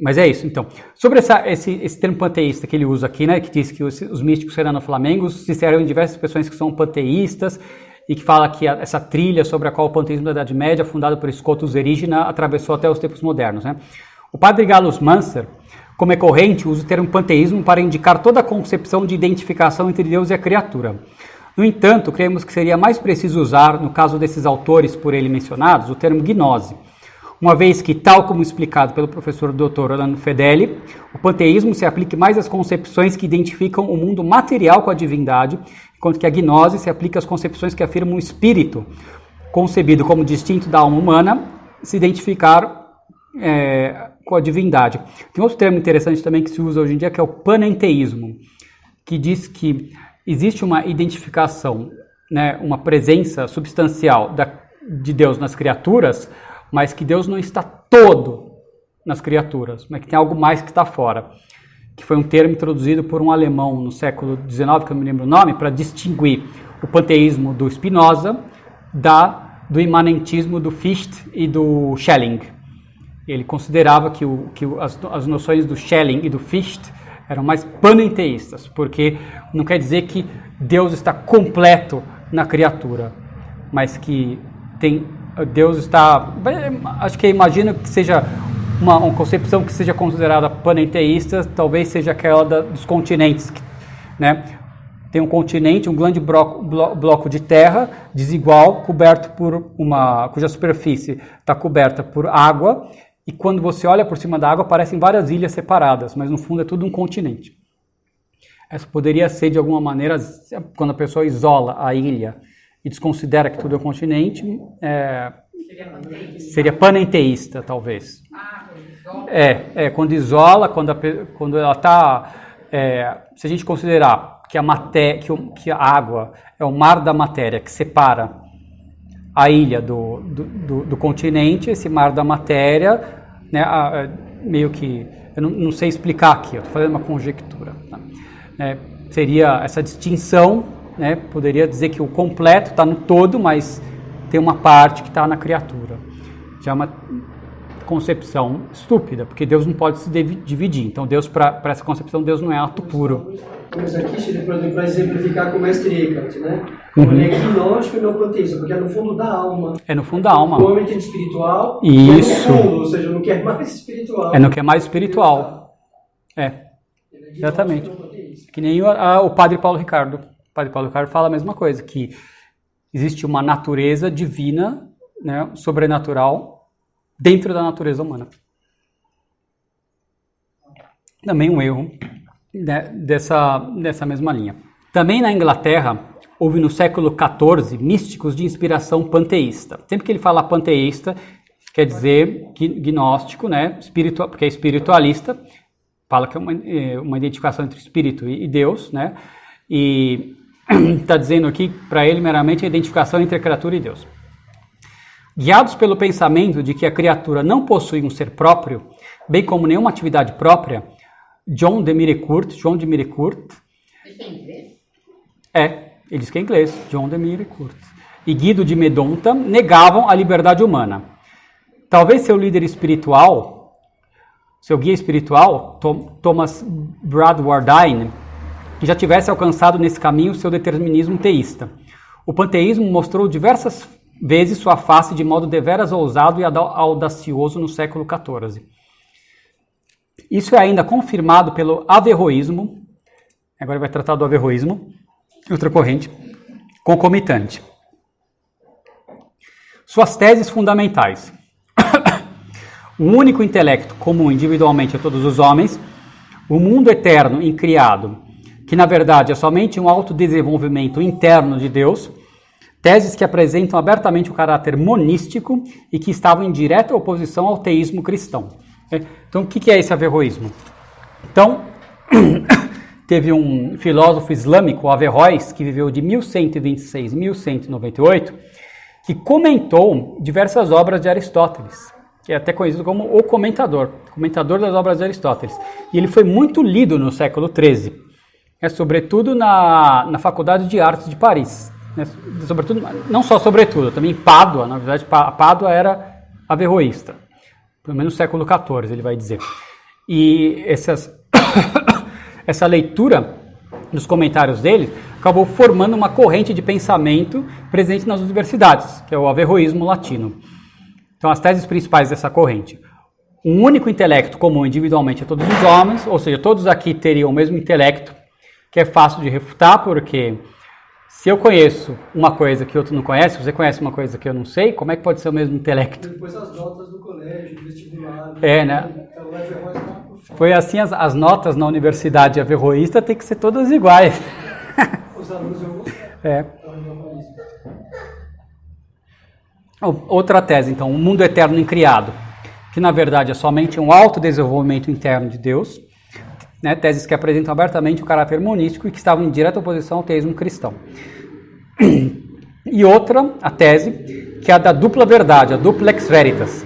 Mas é isso, então. Sobre esse termo panteísta que ele usa aqui, né, que diz que os místicos serano-flamengos se servem em diversas expressões que são panteístas e que fala que essa trilha sobre a qual o panteísmo da Idade Média, fundado por Scotus Erigena, atravessou até os tempos modernos. Né? O padre Gallus Munster, como é corrente, usa o termo panteísmo para indicar toda a concepção de identificação entre Deus e a criatura. No entanto, creemos que seria mais preciso usar, no caso desses autores por ele mencionados, o termo gnose, uma vez que, tal como explicado pelo professor Dr. Orlando Fedeli, o panteísmo se aplica mais às concepções que identificam o mundo material com a divindade, enquanto que a gnose se aplica às concepções que afirmam o espírito, concebido como distinto da alma humana, se identificar com a divindade. Tem outro termo interessante também que se usa hoje em dia, que é o panenteísmo, que diz que existe uma identificação, né, uma presença substancial de Deus nas criaturas, mas que Deus não está todo nas criaturas, mas que tem algo mais que está fora, que foi um termo introduzido por um alemão no século XIX, que eu não me lembro o nome, para distinguir o panteísmo do Spinoza do imanentismo do Fichte e do Schelling. Ele considerava que as noções do Schelling e do Fichte eram mais panenteístas, porque não quer dizer que Deus está completo na criatura, mas que Deus está... Acho que imagino que seja uma concepção que seja considerada panenteísta, talvez seja aquela dos continentes, né? Tem um continente, um grande bloco de terra desigual, coberto cuja superfície está coberta por água, e quando você olha por cima da água, aparecem várias ilhas separadas, mas no fundo é tudo um continente. Essa poderia ser, de alguma maneira, quando a pessoa isola a ilha e desconsidera que tudo é um continente, seria panenteísta, talvez. Quando isola, quando ela está... se a gente considerar que a água é o mar da matéria que separa a ilha do continente, esse mar da matéria, né, meio que... Eu não sei explicar aqui, eu estou fazendo uma conjectura. Tá? Seria essa distinção, né, poderia dizer que o completo está no todo, mas tem uma parte que está na criatura. Já é uma concepção estúpida, porque Deus não pode se dividir. Então, Deus, para essa concepção, Deus não é ato puro. Mas aqui, por exemplo, para exemplificar com o mestre Eckhart, né? Ele é gnóstico e não panteísta, porque é no fundo da alma. É no fundo da alma. O homem tem espiritual, isso. É no fundo, ou seja, não quer mais espiritual. É no que é mais espiritual. Exatamente. Que nem o padre Paulo Ricardo. O padre Paulo Ricardo fala a mesma coisa, que existe uma natureza divina, né, sobrenatural, dentro da natureza humana. Também um erro, né, dessa mesma linha. Também na Inglaterra, houve no século XIV místicos de inspiração panteísta. Sempre que ele fala panteísta, quer dizer gnóstico, né, porque é espiritualista, fala que é uma identificação entre espírito e Deus, né, e está dizendo aqui, para ele, meramente a identificação entre a criatura e Deus. Guiados pelo pensamento de que a criatura não possui um ser próprio, bem como nenhuma atividade própria, John de Mirecourt... Isso é inglês? Ele diz que é inglês, John de Mirecourt. E Guido de Medonta negavam a liberdade humana. Talvez seu líder espiritual, seu guia espiritual, Thomas Bradwardine, já tivesse alcançado nesse caminho seu determinismo teísta. O panteísmo mostrou diversas vezes sua face de modo deveras ousado e audacioso no século XIV. Isso é ainda confirmado pelo averroísmo, agora vai tratar do averroísmo, outra corrente, concomitante. Suas teses fundamentais. O único intelecto comum individualmente a todos os homens, o mundo eterno incriado, que na verdade é somente um autodesenvolvimento interno de Deus, teses que apresentam abertamente o caráter monístico e que estavam em direta oposição ao teísmo cristão. Então, o que é esse averroísmo? Então, teve um filósofo islâmico, Averroes, que viveu de 1126 a 1198, que comentou diversas obras de Aristóteles, que é até conhecido como o comentador das obras de Aristóteles. E ele foi muito lido no século XIII, sobretudo na Faculdade de Artes de Paris. Sobretudo, não só sobretudo, também em Pádua, na verdade, Pádua era averroísta, pelo menos no século XIV, ele vai dizer. E essa leitura dos comentários dele acabou formando uma corrente de pensamento presente nas universidades, que é o averroísmo latino. Então, as teses principais dessa corrente. Um único intelecto comum individualmente a todos os homens, ou seja, todos aqui teriam o mesmo intelecto, que é fácil de refutar, porque se eu conheço uma coisa que outro não conhece, você conhece uma coisa que eu não sei, como é que pode ser o mesmo intelecto? Depois as notas do colégio, do vestibular... né? Então, foi assim, as notas na universidade averroísta tem que ser todas iguais. Os alunos vão Outra tese, então, o mundo eterno incriado, que na verdade é somente um autodesenvolvimento interno de Deus, né, teses que apresentam abertamente o caráter monístico e que estavam em direta oposição ao teísmo cristão. E outra, a tese, que é a da dupla verdade, a duplex veritas.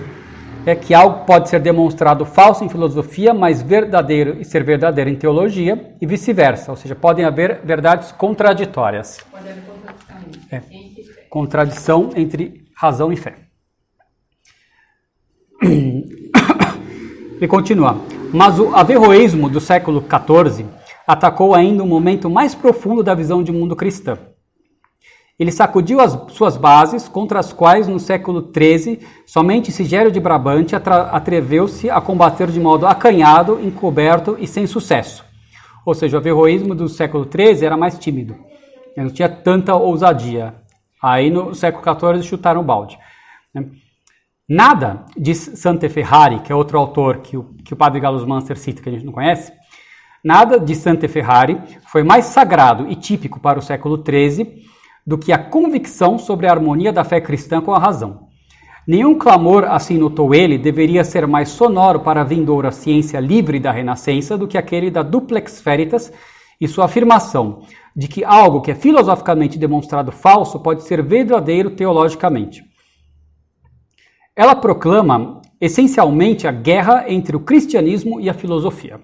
É que algo pode ser demonstrado falso em filosofia, mas verdadeiro e ser verdadeiro em teologia, e vice-versa. Ou seja, podem haver verdades contraditórias. Pode haver contradição entre fé. Contradição entre razão e fé. Ele continua. Mas o averroísmo do século XIV atacou ainda um momento mais profundo da visão de mundo cristã. Ele sacudiu as suas bases, contra as quais, no século XIII, somente Sigério de Brabante atreveu-se a combater de modo acanhado, encoberto e sem sucesso. Ou seja, o averroísmo do século XIII era mais tímido, não tinha tanta ousadia. Aí, no século XIV, chutaram o balde. Nada, diz Santeferrari, que é outro autor que o padre Gallus Manster cita, que a gente não conhece, nada de Santeferrari foi mais sagrado e típico para o século XIII do que a convicção sobre a harmonia da fé cristã com a razão. Nenhum clamor, assim notou ele, deveria ser mais sonoro para a vindoura ciência livre da Renascença do que aquele da duplex veritas e sua afirmação de que algo que é filosoficamente demonstrado falso pode ser verdadeiro teologicamente. Ela proclama, essencialmente, a guerra entre o cristianismo e a filosofia.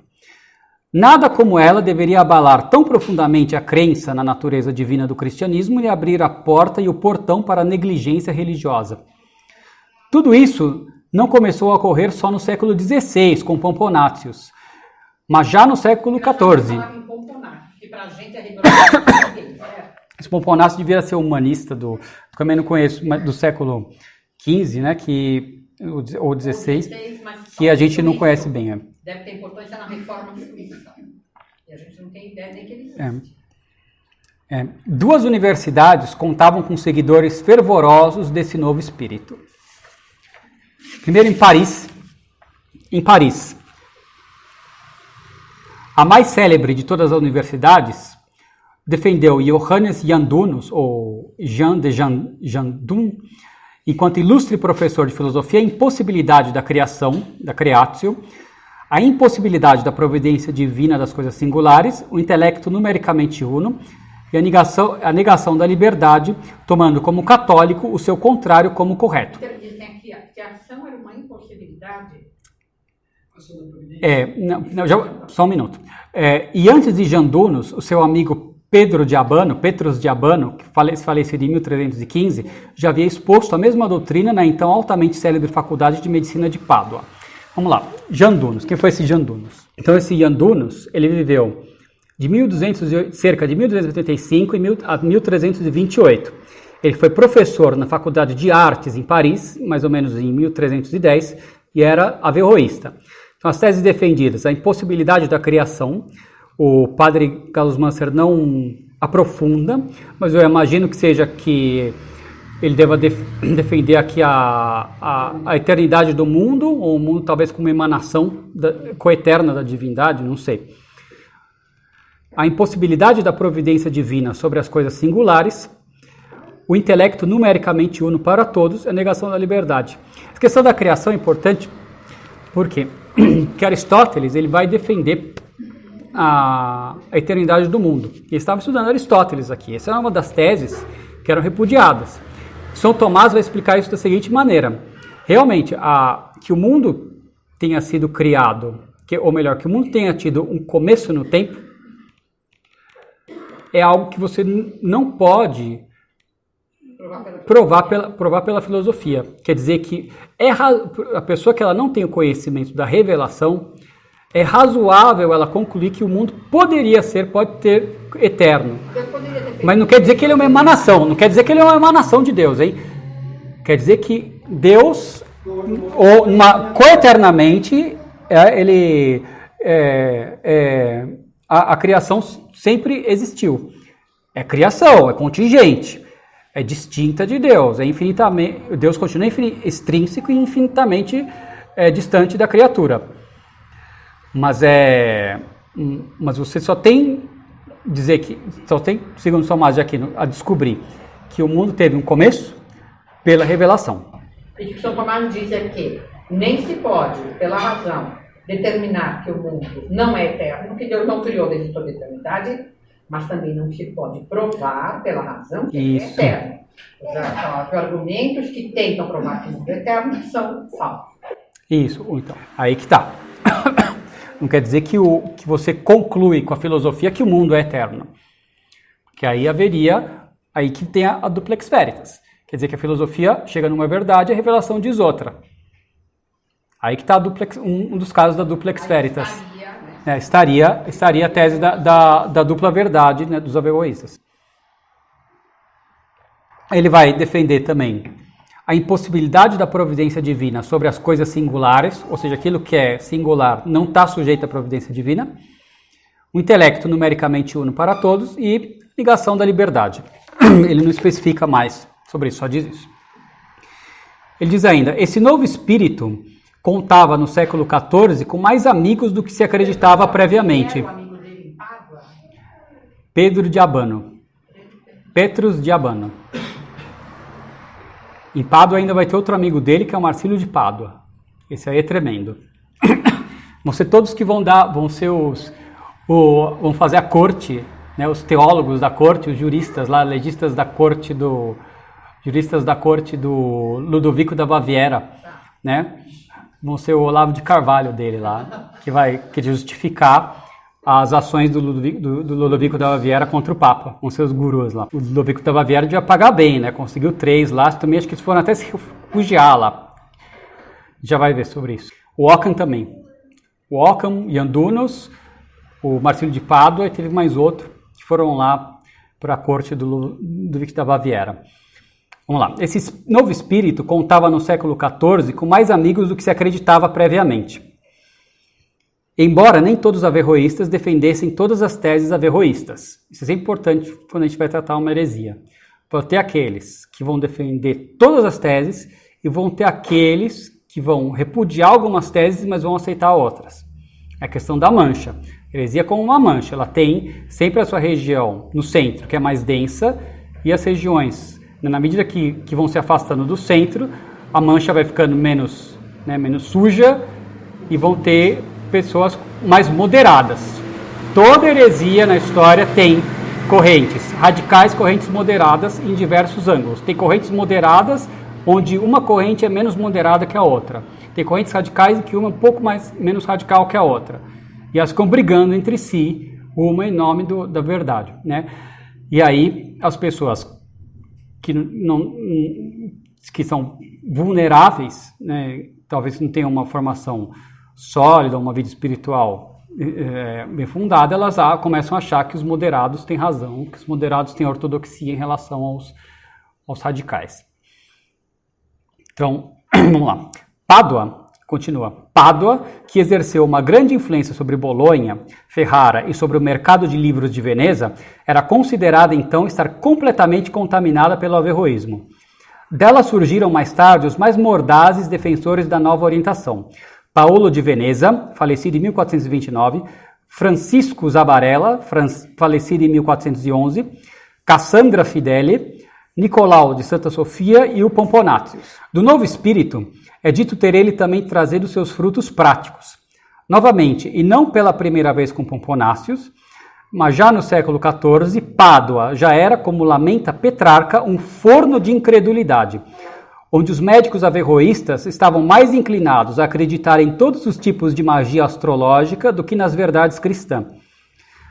Nada como ela deveria abalar tão profundamente a crença na natureza divina do cristianismo e abrir a porta e o portão para a negligência religiosa. Tudo isso não começou a ocorrer só no século XVI, com Pomponátios, mas já no século XIV. Esse Pomponácio devia ser humanista, também não conheço, mas do século XV, né, ou XVI, que a gente não conhece bem. Deve ter importância na reforma suíça. E a gente não tem ideia nem que ele existe. Duas universidades contavam com seguidores fervorosos desse novo espírito. Primeiro em Paris. A mais célebre de todas as universidades defendeu Johannes Jandunus, ou Jean de Jandun, enquanto ilustre professor de filosofia, a impossibilidade da criação, da creatio, a impossibilidade da providência divina das coisas singulares, o intelecto numericamente uno e a negação da liberdade, tomando como católico o seu contrário como correto. Dizem que a ação era uma impossibilidade? Só um minuto. E antes de Jandunus, o seu amigo Petrus de Abano, que falecido em 1315, já havia exposto a mesma doutrina na então altamente célebre Faculdade de Medicina de Pádua. Vamos lá, Jandunus. Quem foi esse Jandunus? Então, esse Jandunus, ele viveu de cerca de 1285 a 1328. Ele foi professor na Faculdade de Artes em Paris, mais ou menos em 1310, e era averroísta. Então, as teses defendidas, a impossibilidade da criação, o padre Gallus Manster não aprofunda, mas eu imagino que seja que ele deva defender aqui a eternidade do mundo, ou o mundo talvez como emanação coeterna da divindade, não sei. A impossibilidade da providência divina sobre as coisas singulares, o intelecto numericamente uno para todos, a negação da liberdade. A questão da criação é importante porque Aristóteles ele vai defender a eternidade do mundo. Ele estava estudando Aristóteles aqui. Essa é uma das teses que eram repudiadas. São Tomás vai explicar isso da seguinte maneira. Realmente, que o mundo tenha sido criado, que o mundo tenha tido um começo no tempo, é algo que você não pode provar pela filosofia. Quer dizer que a pessoa que ela não tem o conhecimento da revelação, é razoável ela concluir que o mundo pode ter eterno. Mas não quer dizer que ele é uma emanação, não quer dizer que ele é uma emanação de Deus, hein? Quer dizer que Deus, coeternamente, a criação sempre existiu. É criação, é contingente, é distinta de Deus, é infinitamente, Deus continua extrínseco e infinitamente distante da criatura. Mas você só tem segundo Tomás de Aquino, a descobrir que o mundo teve um começo pela revelação. E o que São Tomás diz é que nem se pode, pela razão, determinar que o mundo não é eterno, que Deus não criou desde toda a eternidade, Mas também não se pode provar pela razão que Isso. é eterno. Os argumentos que tentam provar que o mundo é eterno são falsos. Isso, então, aí que tá. Não quer dizer que você conclui com a filosofia que o mundo é eterno. Que aí haveria, aí que tem a duplex veritas. Quer dizer que a filosofia chega numa verdade e a revelação diz outra. Aí que está um dos casos da duplex veritas. Estaria a tese da dupla verdade, né, dos averroístas. Ele vai defender também a impossibilidade da providência divina sobre as coisas singulares, ou seja, aquilo que é singular não está sujeito à providência divina, o intelecto numericamente uno para todos e ligação da liberdade. Ele não especifica mais sobre isso, só diz isso. Ele diz ainda, esse novo espírito contava no século XIV com mais amigos do que se acreditava previamente. Quem era o amigo dele em Pádua? Pedro de Abano. Petrus de Abano. Em Pádua ainda vai ter outro amigo dele, que é o Marcílio de Pádua. Esse aí é tremendo. Vão ser todos que vão fazer a corte, né, os teólogos da corte, os juristas lá, legistas da corte do Ludovico da Baviera, né? Vão ser o Olavo de Carvalho dele lá, que vai justificar as ações do Ludovico da Baviera contra o Papa, com seus gurus lá. O Ludovico da Baviera devia pagar bem, né? Conseguiu 3 lá, também acho que eles foram até se refugiar lá. Já vai ver sobre isso. O Ockham também. O Ockham, Iandunos, o Marcílio de Pádua e teve mais outro que foram lá para a corte do Ludovico da Baviera. Vamos lá. Esse novo espírito contava no século XIV com mais amigos do que se acreditava previamente. Embora nem todos os averroístas defendessem todas as teses averroístas. Isso é importante quando a gente vai tratar uma heresia. Vão ter aqueles que vão defender todas as teses e vão ter aqueles que vão repudiar algumas teses, mas vão aceitar outras. É a questão da mancha. A heresia é como uma mancha. Ela tem sempre a sua região no centro, que é mais densa, e as regiões, na medida que vão se afastando do centro, a mancha vai ficando menos suja e vão ter pessoas mais moderadas. Toda heresia na história tem correntes radicais, correntes moderadas em diversos ângulos. Tem correntes moderadas onde uma corrente é menos moderada que a outra. Tem correntes radicais em que uma é um pouco menos radical que a outra. E elas ficam brigando entre si, uma em nome da verdade, né? E aí as pessoas que são vulneráveis, né, talvez não tenham uma formação sólida, uma vida espiritual bem fundada, elas começam a achar que os moderados têm razão, que os moderados têm ortodoxia em relação aos radicais. Então, vamos lá. Pádua, continua. Pádua, que exerceu uma grande influência sobre Bolonha, Ferrara e sobre o mercado de livros de Veneza, era considerada então estar completamente contaminada pelo averroísmo. Dela surgiram mais tarde os mais mordazes defensores da nova orientação. Paolo de Veneza, falecido em 1429, Francisco Zabarella, falecido em 1411, Cassandra Fidele, Nicolau de Santa Sofia e o Pomponátios. Do novo espírito, é dito ter ele também trazido seus frutos práticos. Novamente, e não pela primeira vez com Pomponátios, mas já no século XIV, Pádua já era, como lamenta Petrarca, um forno de incredulidade, onde os médicos averroístas estavam mais inclinados a acreditar em todos os tipos de magia astrológica do que nas verdades cristãs.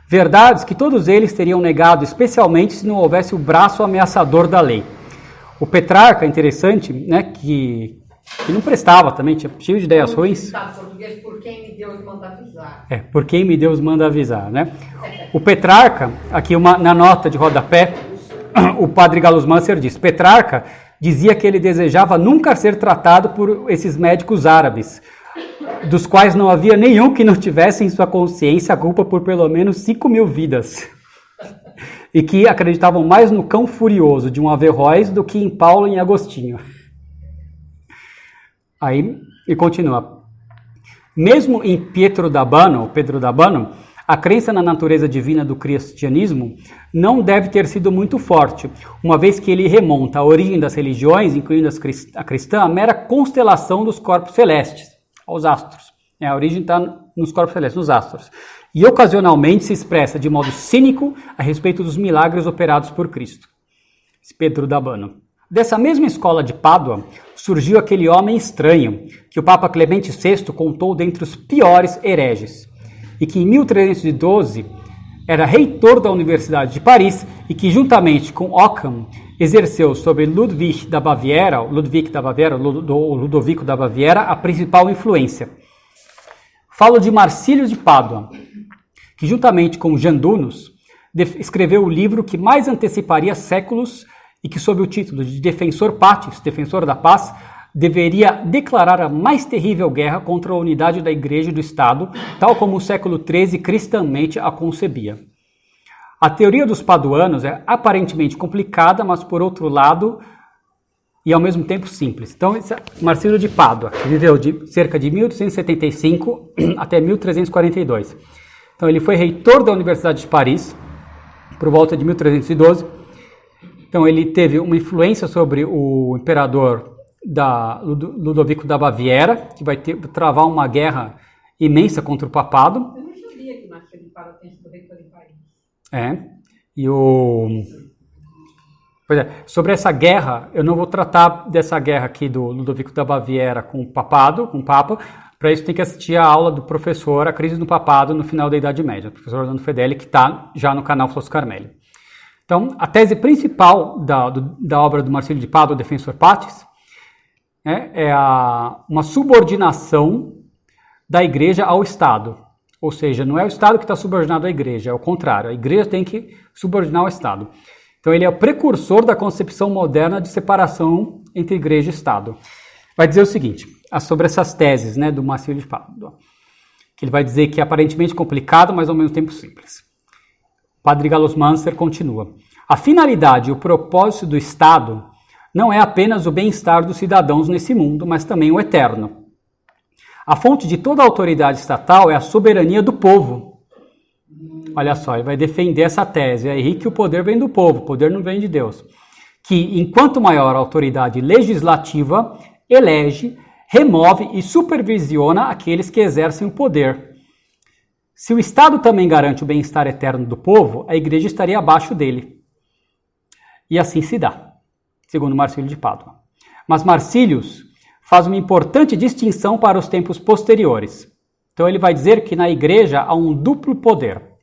Verdades que todos eles teriam negado, especialmente se não houvesse o braço ameaçador da lei. O Petrarca, interessante, né, que não prestava também, tinha cheio de ideias ruins. Português, por quem me Deus manda avisar. Por quem me Deus manda avisar, né? O Petrarca, aqui na nota de rodapé, o padre Gallus Manser diz, Petrarca dizia que ele desejava nunca ser tratado por esses médicos árabes, dos quais não havia nenhum que não tivesse em sua consciência a culpa por pelo menos 5.000 vidas, e que acreditavam mais no cão furioso de um Averroes do que em Paulo e em Agostinho. Aí, e continua. Mesmo em Pedro d'Abano, a crença na natureza divina do cristianismo não deve ter sido muito forte, uma vez que ele remonta a origem das religiões, incluindo a cristã, a mera constelação dos corpos celestes, aos astros. A origem está nos corpos celestes, nos astros. E ocasionalmente se expressa de modo cínico a respeito dos milagres operados por Cristo. Esse Pedro d'Abano. Dessa mesma escola de Pádua surgiu aquele homem estranho que o Papa Clemente VI contou dentre os piores hereges e que em 1312 era reitor da Universidade de Paris e que juntamente com Occam exerceu sobre Ludovico da Baviera, Ludovico da Baviera, a principal influência. Falo de Marcílio de Pádua, que juntamente com Jandunos escreveu o livro que mais anteciparia séculos e que, sob o título de Defensor Pacis, Defensor da Paz, deveria declarar a mais terrível guerra contra a unidade da Igreja e do Estado, tal como o século XIII cristãmente a concebia. A teoria dos paduanos é aparentemente complicada, mas, por outro lado, e ao mesmo tempo simples. Então, esse é Marcílio de Pádua, que viveu de cerca de 1875 até 1342. Então, ele foi reitor da Universidade de Paris, por volta de 1312. Então, ele teve uma influência sobre o imperador Ludovico da Baviera, que vai travar uma guerra imensa contra o papado. Eu não sabia que Marcílio de Pádua tinha sido reitor em Paris. Pois é, sobre essa guerra, eu não vou tratar dessa guerra aqui do Ludovico da Baviera com o papado, com o Papa. Para isso tem que assistir a aula do professor, A Crise do Papado, no final da Idade Média, o professor Orlando Fedeli, que está já no canal Flos Carmelli. Então, a tese principal da obra do Marcílio de Pádua, Defensor Pacis, uma subordinação da Igreja ao Estado. Ou seja, não é o Estado que está subordinado à Igreja, é o contrário. A Igreja tem que subordinar ao Estado. Então, ele é o precursor da concepção moderna de separação entre Igreja e Estado. Vai dizer o seguinte, sobre essas teses, do Marcílio de Pádua, que ele vai dizer que é aparentemente complicado, mas ao mesmo tempo simples. Padre Gallos Manser continua. A finalidade e o propósito do Estado não é apenas o bem-estar dos cidadãos nesse mundo, mas também o eterno. A fonte de toda a autoridade estatal é a soberania do povo. Olha só, ele vai defender essa tese aí que o poder vem do povo, o poder não vem de Deus. Que, enquanto maior a autoridade legislativa, elege, remove e supervisiona aqueles que exercem o poder. Se o Estado também garante o bem-estar eterno do povo, a Igreja estaria abaixo dele. E assim se dá, segundo Marcílio de Pádua. Mas Marcílios faz uma importante distinção para os tempos posteriores. Então ele vai dizer que na Igreja há um duplo poder.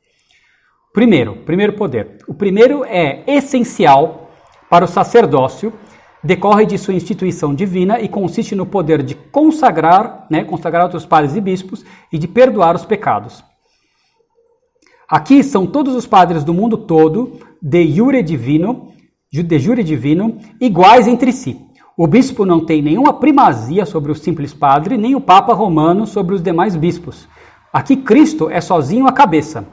Primeiro poder. O primeiro é essencial para o sacerdócio, decorre de sua instituição divina e consiste no poder de consagrar outros padres e bispos e de perdoar os pecados. Aqui são todos os padres do mundo todo, de jure divino, iguais entre si. O bispo não tem nenhuma primazia sobre o simples padre, nem o Papa Romano sobre os demais bispos. Aqui Cristo é sozinho a cabeça.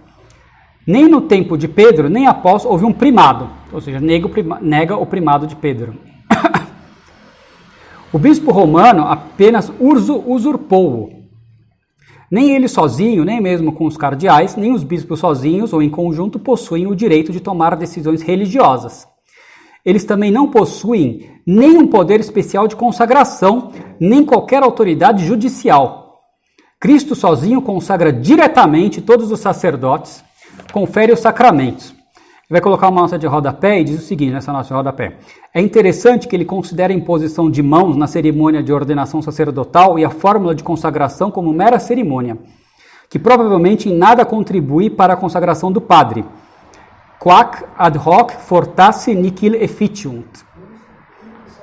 Nem no tempo de Pedro, nem após, houve um primado, ou seja, nega o primado de Pedro. O bispo romano apenas usurpou-o. Nem ele sozinho, nem mesmo com os cardeais, nem os bispos sozinhos ou em conjunto possuem o direito de tomar decisões religiosas. Eles também não possuem nenhum poder especial de consagração, nem qualquer autoridade judicial. Cristo sozinho consagra diretamente todos os sacerdotes, confere os sacramentos. Ele vai colocar uma nota de rodapé e diz o seguinte nessa nota de rodapé. É interessante que ele considere a imposição de mãos na cerimônia de ordenação sacerdotal e a fórmula de consagração como mera cerimônia, que provavelmente em nada contribui para a consagração do padre. Quac ad hoc fortasse nihil efficiunt.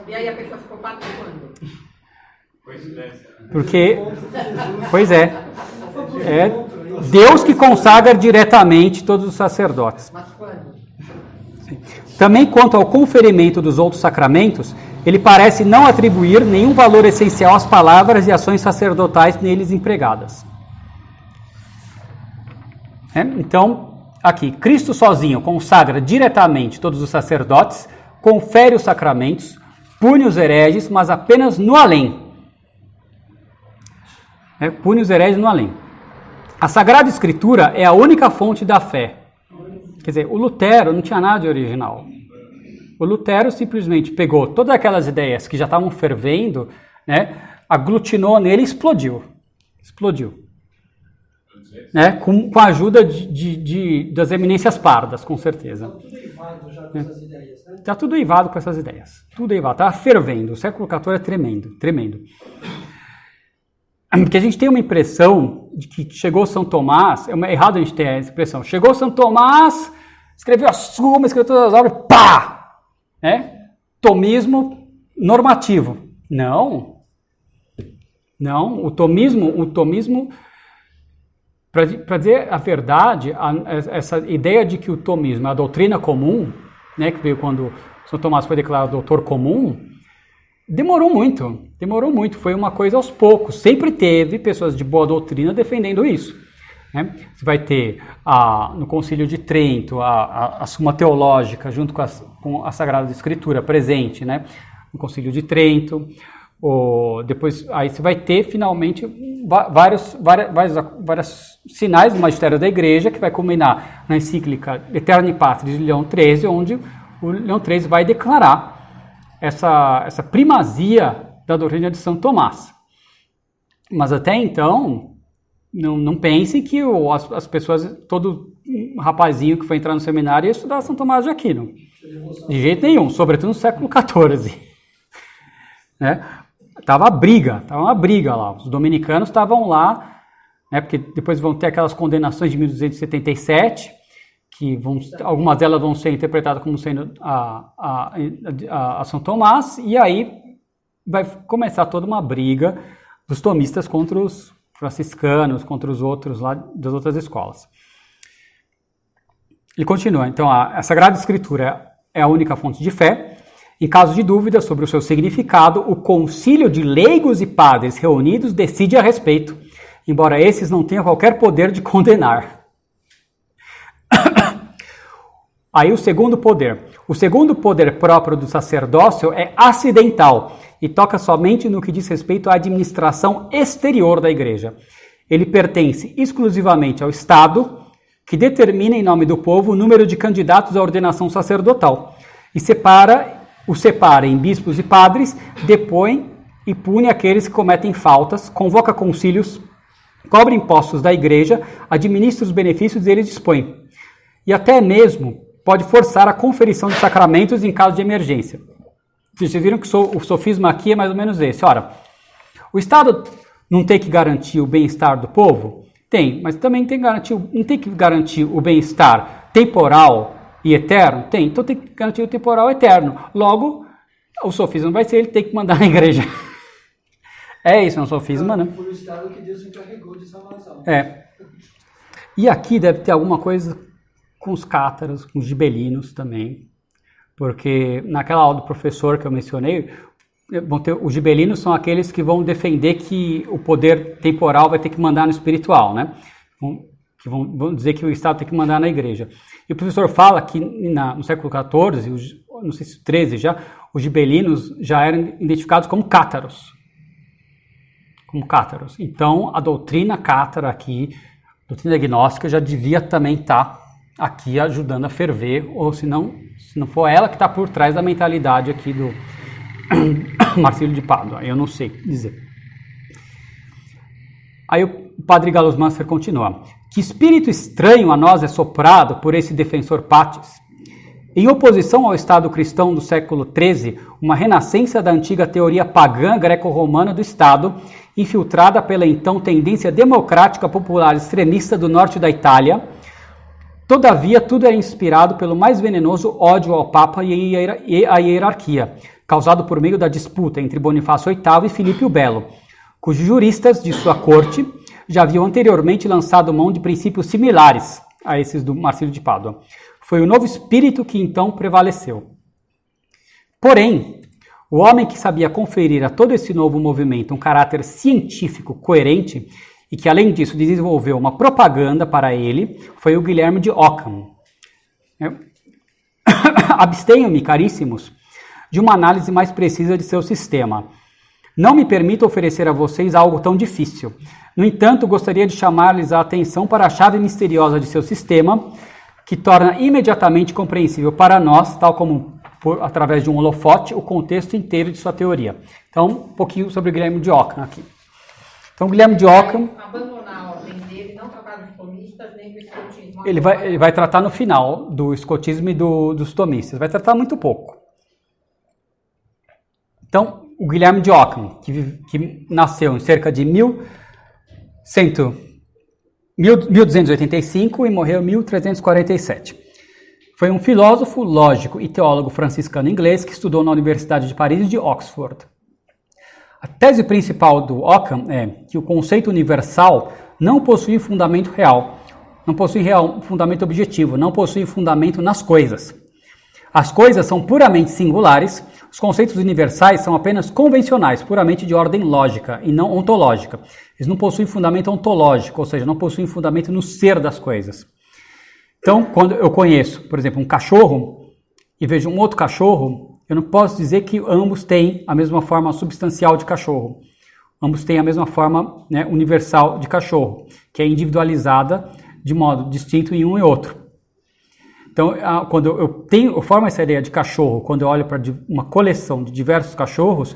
E aí a pessoa ficou padre quando? Porque, pois é Deus que consagra diretamente todos os sacerdotes. Mas quando? Também quanto ao conferimento dos outros sacramentos, ele parece não atribuir nenhum valor essencial às palavras e ações sacerdotais neles empregadas. Então, aqui, Cristo sozinho consagra diretamente todos os sacerdotes, confere os sacramentos, pune os hereges, mas apenas no além. Pune os hereges no além. A Sagrada Escritura é a única fonte da fé. Quer dizer, o Lutero não tinha nada de original. O Lutero simplesmente pegou todas aquelas ideias que já estavam fervendo, aglutinou nele e explodiu. Explodiu. Né? Com a ajuda das eminências pardas, com certeza. Está tudo eivado já com essas ideias, né? Está tudo eivado com essas ideias. Tudo eivado. Está fervendo. O século XIV é tremendo, tremendo. Porque a gente tem uma impressão de que chegou São Tomás, é errado a gente ter essa impressão, chegou São Tomás, escreveu a Suma, escreveu todas as obras, pá! Tomismo normativo. Não, o tomismo para dizer a verdade, essa ideia de que o tomismo é a doutrina comum, né, que veio quando São Tomás foi declarado doutor comum, demorou muito, foi uma coisa aos poucos, sempre teve pessoas de boa doutrina defendendo isso. Né? Você vai ter no Concílio de Trento a Suma Teológica junto com a Sagrada Escritura presente, né? No Concílio de Trento, depois aí você vai ter finalmente vários sinais do magistério da Igreja que vai culminar na encíclica Aeterni Patris de Leão XIII, onde o Leão XIII vai declarar essa primazia da doutrina de São Tomás. Mas até então, não pensem que as pessoas, todo rapazinho que foi entrar no seminário ia estudar São Tomás de Aquino. De jeito nenhum, sobretudo no século XIV. Né? Tava uma briga lá. Os dominicanos estavam lá, né, porque depois vão ter aquelas condenações de 1277, que algumas delas vão ser interpretadas como sendo a São Tomás, e aí vai começar toda uma briga dos tomistas contra os franciscanos, contra os outros lá das outras escolas. Ele continua, então a Sagrada Escritura é a única fonte de fé. Em caso de dúvida sobre o seu significado, o concílio de leigos e padres reunidos decide a respeito, embora esses não tenham qualquer poder de condenar. Aí o segundo poder próprio do sacerdócio é acidental e toca somente no que diz respeito à administração exterior da Igreja. Ele pertence exclusivamente ao Estado, que determina em nome do povo o número de candidatos à ordenação sacerdotal e o separa em bispos e padres, depõe e pune aqueles que cometem faltas, convoca concílios, cobra impostos da Igreja, administra os benefícios e eles dispõe. E até mesmo pode forçar a conferição de sacramentos em caso de emergência. Vocês viram que o sofisma aqui é mais ou menos esse. Ora, o Estado não tem que garantir o bem-estar do povo? Tem, mas também não tem que garantir o bem-estar temporal e eterno? Tem, então tem que garantir o temporal e eterno. Logo, o sofisma vai ser ele tem que mandar na igreja. É isso, é um sofisma, né? Foi o Estado que Deus encarregou de salvar as almas. E aqui deve ter alguma coisa com os cátaros, com os gibelinos também, porque naquela aula do professor que eu mencionei, os gibelinos são aqueles que vão defender que o poder temporal vai ter que mandar no espiritual, né? Que vão dizer que o Estado tem que mandar na igreja. E o professor fala que no século XIV, não sei se 13 já, os gibelinos já eram identificados como cátaros. Então, a doutrina cátara aqui, a doutrina gnóstica, já devia também estar aqui ajudando a ferver, ou se não for ela que está por trás da mentalidade aqui do Marcílio de Pádua, eu não sei dizer. Aí o padre Gallus Manser continua. Que espírito estranho a nós é soprado por esse defensor Patis. Em oposição ao Estado cristão do século XIII, uma renascença da antiga teoria pagã greco-romana do Estado, infiltrada pela então tendência democrática popular extremista do norte da Itália. Todavia, tudo era inspirado pelo mais venenoso ódio ao Papa e à hierarquia, causado por meio da disputa entre Bonifácio VIII e Filipe o Belo, cujos juristas de sua corte já haviam anteriormente lançado mão de princípios similares a esses do Marcílio de Pádua. Foi o novo espírito que então prevaleceu. Porém, o homem que sabia conferir a todo esse novo movimento um caráter científico coerente e que, além disso, desenvolveu uma propaganda para ele, foi o Guilherme de Ockham. Abstenho-me, caríssimos, de uma análise mais precisa de seu sistema. Não me permito oferecer a vocês algo tão difícil. No entanto, gostaria de chamar-lhes a atenção para a chave misteriosa de seu sistema, que torna imediatamente compreensível para nós, tal como através de um holofote, o contexto inteiro de sua teoria. Então, um pouquinho sobre o Guilherme de Ockham aqui. Então, Guilherme de Ockham... Abandonar a ordem dele, não tratar dos tomistas, nem do escotismo. Ele vai tratar no final do escotismo e dos tomistas. Vai tratar muito pouco. Então, o Guilherme de Ockham, que nasceu em cerca de 1285 e morreu em 1347. Foi um filósofo, lógico e teólogo franciscano inglês que estudou na Universidade de Paris e de Oxford. A tese principal do Ockham é que o conceito universal não possui fundamento real, não possui fundamento objetivo, não possui fundamento nas coisas. As coisas são puramente singulares, os conceitos universais são apenas convencionais, puramente de ordem lógica e não ontológica. Eles não possuem fundamento ontológico, ou seja, não possuem fundamento no ser das coisas. Então, quando eu conheço, por exemplo, um cachorro e vejo um outro cachorro, eu não posso dizer que ambos têm a mesma forma substancial de cachorro. Ambos têm a mesma forma, né, universal de cachorro, que é individualizada de modo distinto em um e outro. Então, quando eu formo essa ideia de cachorro, quando eu olho para uma coleção de diversos cachorros,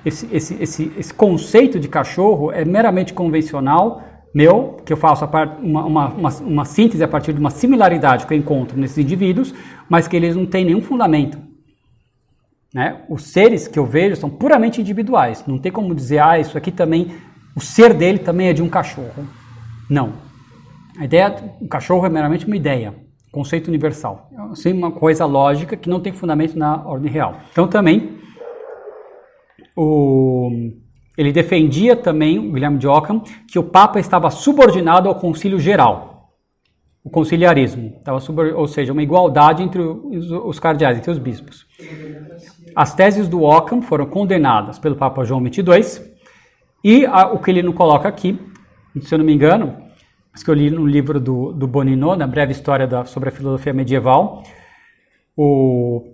esse conceito de cachorro é meramente convencional, meu, que eu faço uma síntese a partir de uma similaridade que eu encontro nesses indivíduos, mas que eles não têm nenhum fundamento. Né? Os seres que eu vejo são puramente individuais. Não tem como dizer, isso aqui também, o ser dele também é de um cachorro. Não. A ideia do cachorro é meramente uma ideia, conceito universal. Assim, uma coisa lógica que não tem fundamento na ordem real. Então também, ele defendia também, o Guilherme de Ockham, que o Papa estava subordinado ao concílio geral, o conciliarismo, ou seja, uma igualdade entre os cardeais, entre os bispos. As teses do Ockham foram condenadas pelo Papa João XXII e o que ele não coloca aqui, se eu não me engano, mas que eu li no livro do Bonino, na breve história sobre a filosofia medieval, o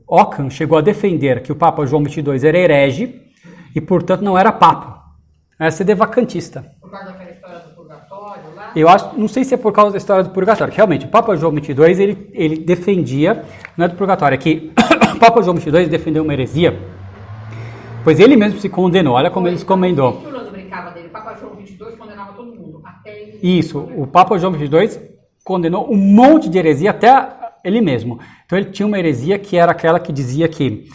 Ockham chegou a defender que o Papa João XXII era herege e, portanto, não era Papa. Era ser devacantista. Por causa daquela história do purgatório lá? Eu não sei se é por causa da história do purgatório, que realmente o Papa João XXII ele defendia, não é do purgatório, é que o Papa João XXII defendeu uma heresia, pois ele mesmo se condenou, olha como ele se comendou. O Papa João XXII condenava todo mundo, até ele... Isso, o Papa João XXII condenou um monte de heresia, até ele mesmo. Então ele tinha uma heresia que era aquela que dizia que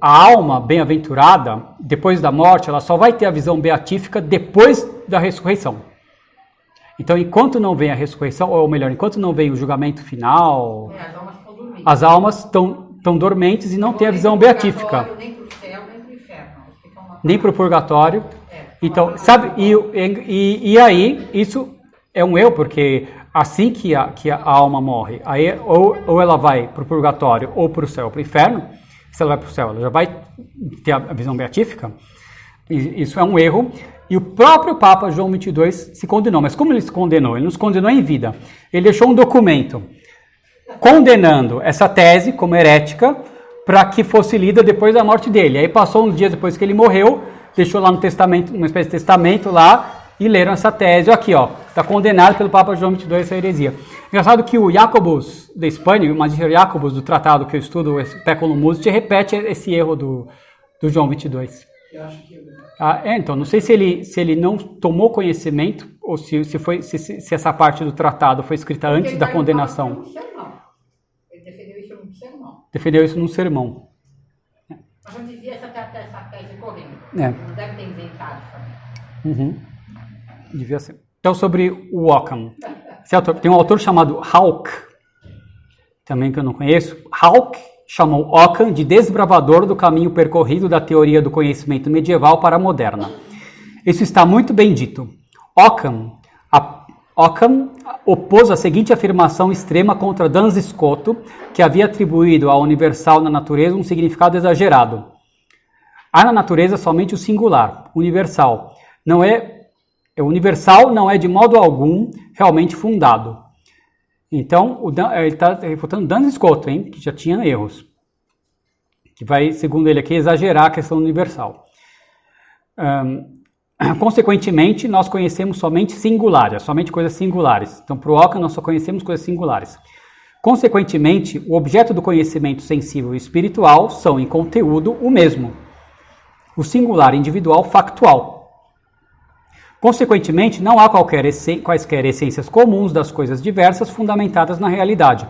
a alma bem-aventurada, depois da morte, ela só vai ter a visão beatífica depois da ressurreição. Então, enquanto não vem a ressurreição, ou melhor, enquanto não vem o julgamento final, as almas estão dormentes e não têm a visão beatífica. Nem para o céu, nem para o inferno. Nem para o purgatório. Então, sabe, e aí, isso é um erro, porque assim que a alma morre, aí, ou ela vai para o purgatório, ou para o céu, ou para o inferno. Se ela vai para o céu, ela já vai ter a visão beatífica. Isso é um erro. E o próprio Papa João XXII se condenou. Mas como ele se condenou? Ele não se condenou em vida. Ele deixou um documento condenando essa tese como herética para que fosse lida depois da morte dele. Aí passou uns dias depois que ele morreu, deixou lá no testamento, uma espécie de testamento lá, e leram essa tese. Aqui, está condenado pelo Papa João XXII essa heresia. Engraçado que o Jacobus da Espanha, o Magíster Jacobus do tratado que eu estudo, o Speculum Musite, repete esse erro do João XXII. Eu acho que então, não sei se ele não tomou conhecimento ou se essa parte do tratado foi escrita antes da condenação. Ele defendeu isso num sermão. Defendeu isso num sermão. Mas eu dizia essa tese correndo. É. Não deve ter inventado também. Uhum. Devia ser. Então, sobre o Ockham. Tem um autor chamado Hauck, também que eu não conheço. Hauck chamou Ockham de desbravador do caminho percorrido da teoria do conhecimento medieval para a moderna. Isso está muito bem dito. Ockham opôs a seguinte afirmação extrema contra Duns Scoto, que havia atribuído ao universal na natureza um significado exagerado. Há na natureza somente o singular, universal. O universal não é de modo algum realmente fundado. Então, ele está refutando Duns Scoto, que já tinha erros. Que vai, segundo ele aqui, exagerar a questão universal. Consequentemente, nós conhecemos somente singulares, somente coisas singulares. Então, para o Ockham, nós só conhecemos coisas singulares. Consequentemente, o objeto do conhecimento sensível e espiritual são, em conteúdo, o mesmo. O singular individual factual. Consequentemente, não há quaisquer essências comuns das coisas diversas fundamentadas na realidade.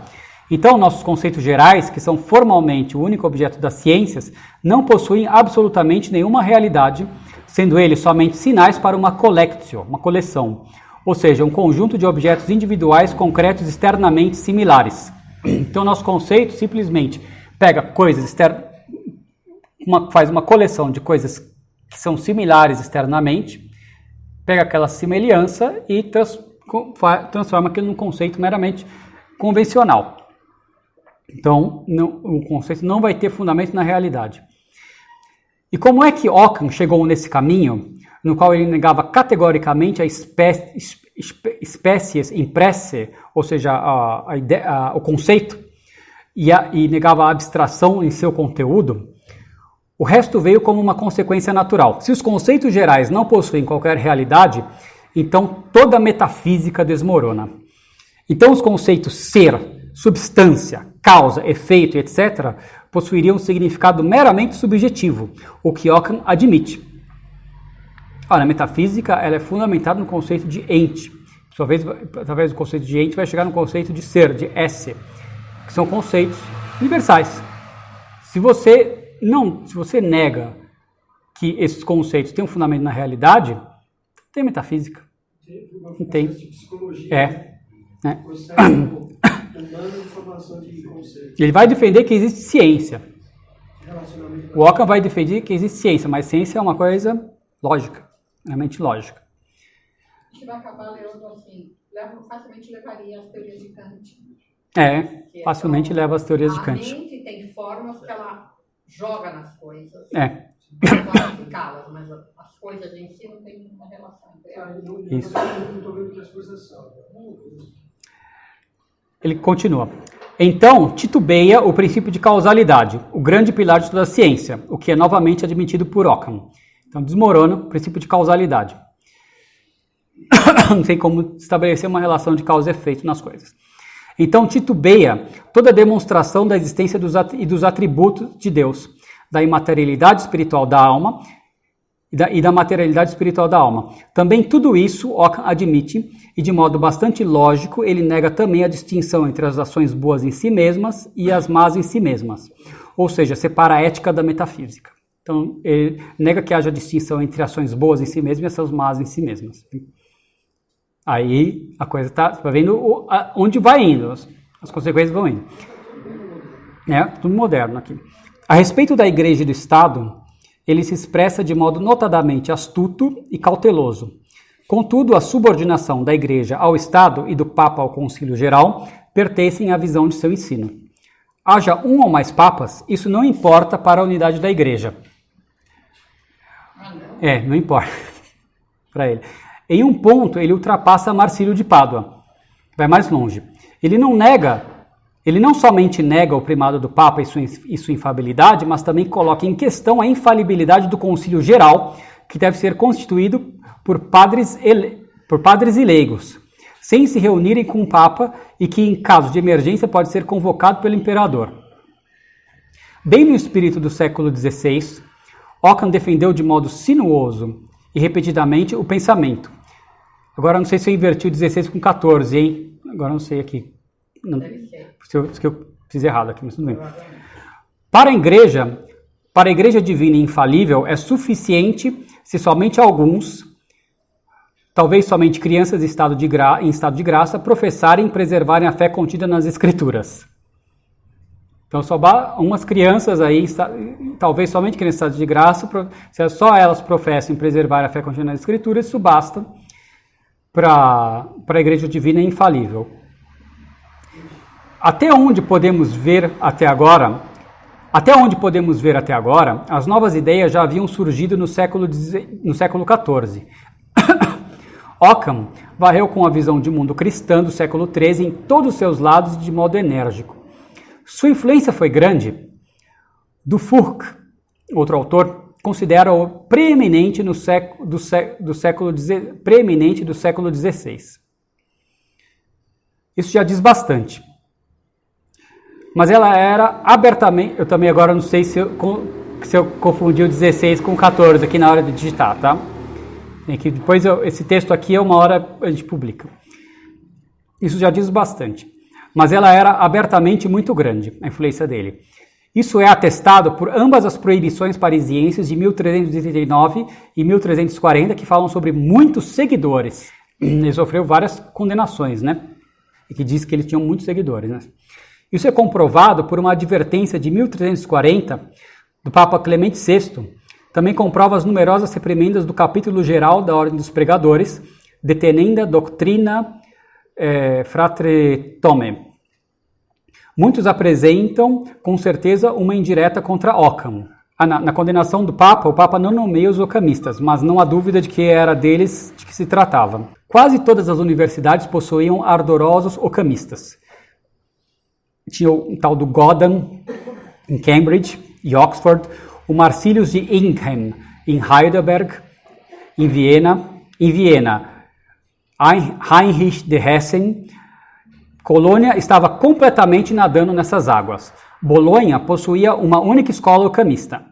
Então, nossos conceitos gerais, que são formalmente o único objeto das ciências, não possuem absolutamente nenhuma realidade, sendo eles somente sinais para uma collectio, uma coleção, ou seja, um conjunto de objetos individuais concretos externamente similares. Então, nosso conceito simplesmente pega coisas externas, faz uma coleção de coisas que são similares externamente, pega aquela semelhança e transforma aquilo num conceito meramente convencional. Então, o conceito não vai ter fundamento na realidade. E como é que Ockham chegou nesse caminho, no qual ele negava categoricamente a espécies impresse, ou seja, o conceito, e negava a abstração em seu conteúdo? O resto veio como uma consequência natural. Se os conceitos gerais não possuem qualquer realidade, então toda a metafísica desmorona. Então os conceitos ser, substância, causa, efeito, etc., possuiriam um significado meramente subjetivo, o que Ockham admite. A metafísica ela é fundamentada no conceito de ente. Por sua vez, através do conceito de ente, vai chegar no conceito de ser, de esse, que são conceitos universais. Se você nega que esses conceitos têm um fundamento na realidade, tem metafísica. Não tem. Ele vai defender que existe ciência. O Ockham vai defender que existe ciência, mas ciência é uma coisa lógica, realmente lógica. A gente vai acabar lendo assim, facilmente levaria as teorias de Kant. Facilmente leva as teorias de Kant. A mente tem formas que ela joga nas coisas. Classificá-las, mas as coisas em si não tem nenhuma relação entre elas. Isso. Eu não estou vendo que as coisas são. Ele continua. Então, titubeia o princípio de causalidade, o grande pilar de toda a ciência, o que é novamente admitido por Ockham. Então, desmorona o princípio de causalidade. Não tem como estabelecer uma relação de causa e efeito nas coisas. Então, titubeia toda a demonstração da existência e dos atributos de Deus, da imaterialidade espiritual da alma e da materialidade espiritual da alma. Também tudo isso Ockham admite, e de modo bastante lógico, ele nega também a distinção entre as ações boas em si mesmas e as más em si mesmas. Ou seja, separa a ética da metafísica. Então, ele nega que haja distinção entre ações boas em si mesmas e ações más em si mesmas. Aí a coisa está vendo onde vai indo, as consequências vão indo. Tudo moderno aqui. A respeito da Igreja e do Estado, ele se expressa de modo notadamente astuto e cauteloso. Contudo, a subordinação da Igreja ao Estado e do Papa ao Concílio Geral pertencem à visão de seu ensino. Haja um ou mais papas, isso não importa para a unidade da Igreja. Não importa para ele. Em um ponto, ele ultrapassa Marcílio de Pádua. Vai mais longe. Ele não somente nega o primado do Papa e sua infalibilidade, mas também coloca em questão a infalibilidade do Concílio Geral, que deve ser constituído por padres e leigos, sem se reunirem com o Papa e que, em caso de emergência, pode ser convocado pelo imperador. Bem no espírito do século XVI, Ockham defendeu de modo sinuoso e repetidamente o pensamento. Agora, não sei se eu inverti o 16 com 14, hein? Agora não sei aqui. Não, se eu fiz errado aqui, mas tudo bem. Para a igreja divina e infalível, é suficiente se somente alguns, talvez somente crianças em estado de graça, professarem e preservarem a fé contida nas Escrituras. Então, só umas crianças aí, talvez somente crianças em estado de graça, se só elas professem e preservarem a fé contida nas Escrituras, isso basta para a igreja divina e infalível. Até onde podemos ver até agora, as novas ideias já haviam surgido no século XIV. Ockham varreu com a visão de mundo cristã do século XIII em todos os seus lados de modo enérgico. Sua influência foi grande. Dufourc, outro autor, considera-o preeminente do século XVI. Isso já diz bastante. Mas ela era abertamente... Eu também agora não sei se eu confundi o 16 com o 14 aqui na hora de digitar, tá? Que depois esse texto aqui, uma hora a gente publica. Isso já diz bastante. Mas ela era abertamente muito grande, a influência dele. Isso é atestado por ambas as proibições parisienses de 1339 e 1340, que falam sobre muitos seguidores. Ele sofreu várias condenações, né? E que diz que eles tinham muitos seguidores, né? Isso é comprovado por uma advertência de 1340 do Papa Clemente VI. Também comprova as numerosas reprimendas do capítulo geral da Ordem dos Pregadores, Detenenda Doctrina Fratre Tome. Muitos apresentam, com certeza, uma indireta contra Occam. Na condenação do Papa, o Papa não nomeia os ocamistas, mas não há dúvida de que era deles de que se tratava. Quase todas as universidades possuíam ardorosos ocamistas. Tinha o tal do Godham, em Cambridge e Oxford, o Marcilius de Ingham, em Heidelberg, em Viena, Heinrich de Hessen. Colônia estava completamente nadando nessas águas. Bolonha possuía uma única escola ocamista.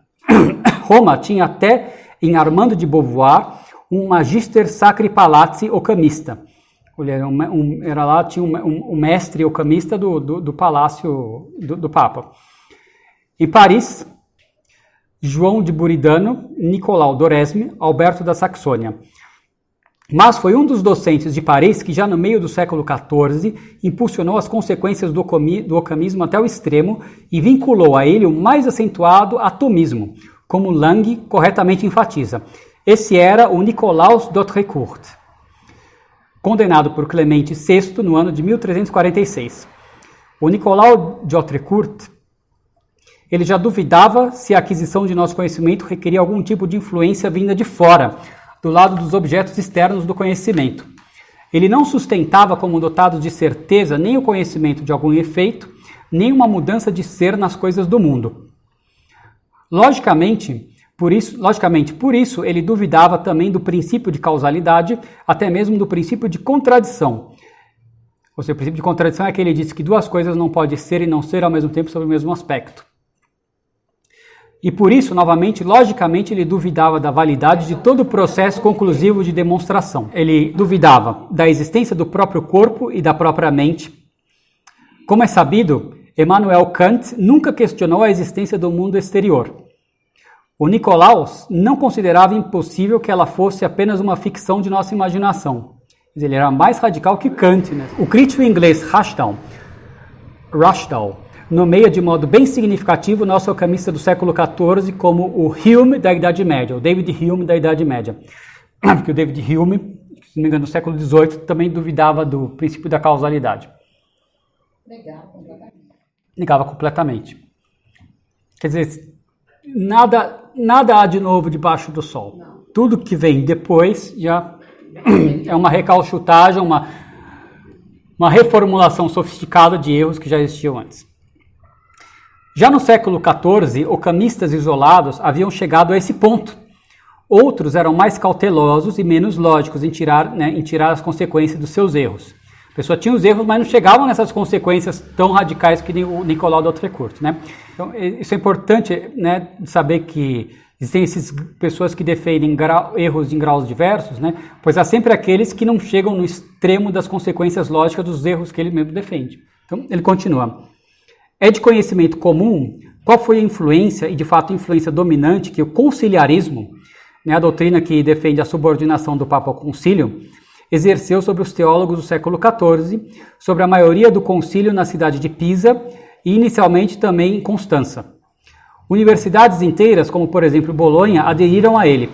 Roma tinha até, em Armando de Beauvoir, um Magister Sacri Palati ocamista. Tinha um mestre ocamista do palácio do Papa. Em Paris, João de Buridano, Nicolau d'Oresme, Alberto da Saxônia. Mas foi um dos docentes de Paris que, já no meio do século XIV, impulsionou as consequências do ocamismo até o extremo e vinculou a ele o mais acentuado atomismo, como Lang corretamente enfatiza. Esse era o Nicolaus d'Autrecourt, condenado por Clemente VI no ano de 1346. O Nicolau d'Autrecourt, ele já duvidava se a aquisição de nosso conhecimento requeria algum tipo de influência vinda de fora, do lado dos objetos externos do conhecimento. Ele não sustentava como dotado de certeza nem o conhecimento de algum efeito, nem uma mudança de ser nas coisas do mundo. Logicamente, por isso, ele duvidava também do princípio de causalidade, até mesmo do princípio de contradição. Ou seja, o princípio de contradição é que ele diz que duas coisas não podem ser e não ser ao mesmo tempo sobre o mesmo aspecto. E por isso, novamente, logicamente, ele duvidava da validade de todo o processo conclusivo de demonstração. Ele duvidava da existência do próprio corpo e da própria mente. Como é sabido, Immanuel Kant nunca questionou a existência do mundo exterior. O Nicolaus não considerava impossível que ela fosse apenas uma ficção de nossa imaginação. Ele era mais radical que Kant, né? O crítico inglês Rushdall nomeia de modo bem significativo o nosso alquimista do século XIV como o Hume da Idade Média, o David Hume da Idade Média. Porque o David Hume, se não me engano, no século XVIII, também duvidava do princípio da causalidade. Negava completamente. Quer dizer, nada há de novo debaixo do sol. Não. Tudo que vem depois já é uma recalchutagem, uma reformulação sofisticada de erros que já existiam antes. Já no século XIV, ocamistas isolados haviam chegado a esse ponto. Outros eram mais cautelosos e menos lógicos em tirar as consequências dos seus erros. A pessoa tinha os erros, mas não chegavam nessas consequências tão radicais que o Nicolau d'Autrecourt, né? Então, isso é importante, né, saber que existem essas pessoas que defendem erros em graus diversos, né? Pois há sempre aqueles que não chegam no extremo das consequências lógicas dos erros que ele mesmo defende. Então, ele continua. É de conhecimento comum qual foi a influência, e de fato a influência dominante, que o conciliarismo, né, a doutrina que defende a subordinação do Papa ao concílio, exerceu sobre os teólogos do século XIV, sobre a maioria do concílio na cidade de Pisa e inicialmente também em Constança. Universidades inteiras, como por exemplo Bolonha, aderiram a ele.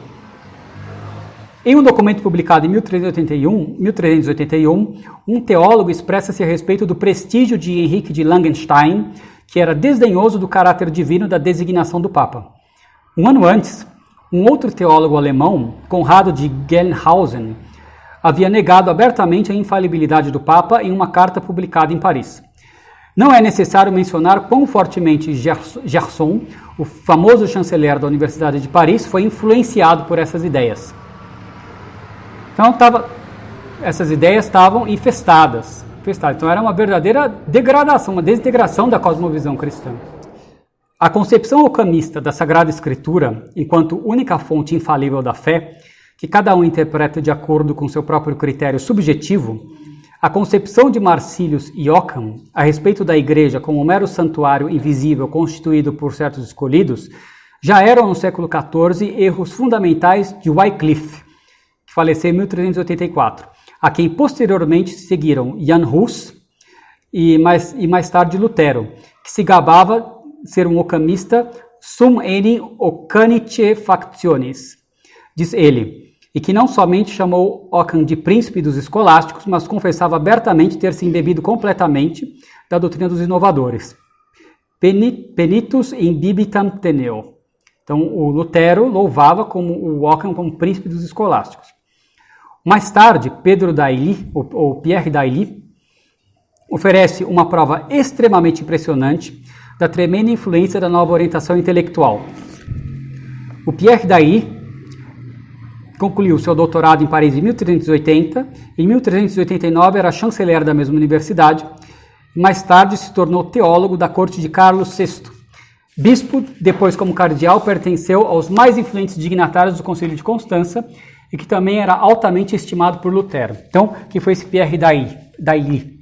Em um documento publicado em 1381, um teólogo expressa-se a respeito do prestígio de Henrique de Langenstein, que era desdenhoso do caráter divino da designação do Papa. Um ano antes, um outro teólogo alemão, Conrado de Gelnhausen, havia negado abertamente a infalibilidade do Papa em uma carta publicada em Paris. Não é necessário mencionar quão fortemente Gerson, o famoso chanceler da Universidade de Paris, foi influenciado por essas ideias. Então, essas ideias estavam infestadas. Então, era uma verdadeira degradação, uma desintegração da cosmovisão cristã. A concepção ocamista da Sagrada Escritura, enquanto única fonte infalível da fé, que cada um interpreta de acordo com seu próprio critério subjetivo, a concepção de Marcílius e Occam a respeito da igreja como um mero santuário invisível constituído por certos escolhidos, já eram no século XIV erros fundamentais de Wycliffe, que faleceu em 1384, a quem posteriormente seguiram Jan Hus e mais tarde Lutero, que se gabava ser um ocamista sum enim occanice factionis, diz ele, e que não somente chamou Occam de príncipe dos escolásticos, mas confessava abertamente ter se embebido completamente da doutrina dos inovadores. Penitus in bibitam teneo. Então, o Lutero louvava como o Occam como príncipe dos escolásticos. Mais tarde, Pedro Dailly, ou Pierre Dailly, oferece uma prova extremamente impressionante da tremenda influência da nova orientação intelectual. O Pierre Dailly concluiu seu doutorado em Paris em 1380, em 1389 era chanceler da mesma universidade, e mais tarde se tornou teólogo da corte de Carlos VI. Bispo, depois como cardeal, pertenceu aos mais influentes dignatários do Concílio de Constança e que também era altamente estimado por Lutero. Então, que foi esse Pierre Dailly?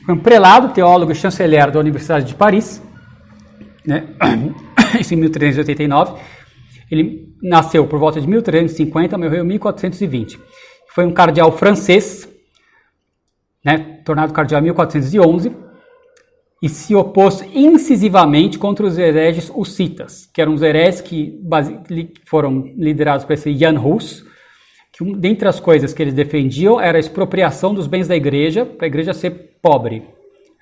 Foi um prelado, teólogo e chanceler da Universidade de Paris, né? Isso em 1389. Ele nasceu por volta de 1350, morreu em 1420. Foi um cardeal francês, né, tornado cardeal em 1411, e se opôs incisivamente contra os hereges hussitas, que eram os hereges que foram liderados por esse Jan Hus, que dentre as coisas que eles defendiam era a expropriação dos bens da igreja, para a igreja ser pobre.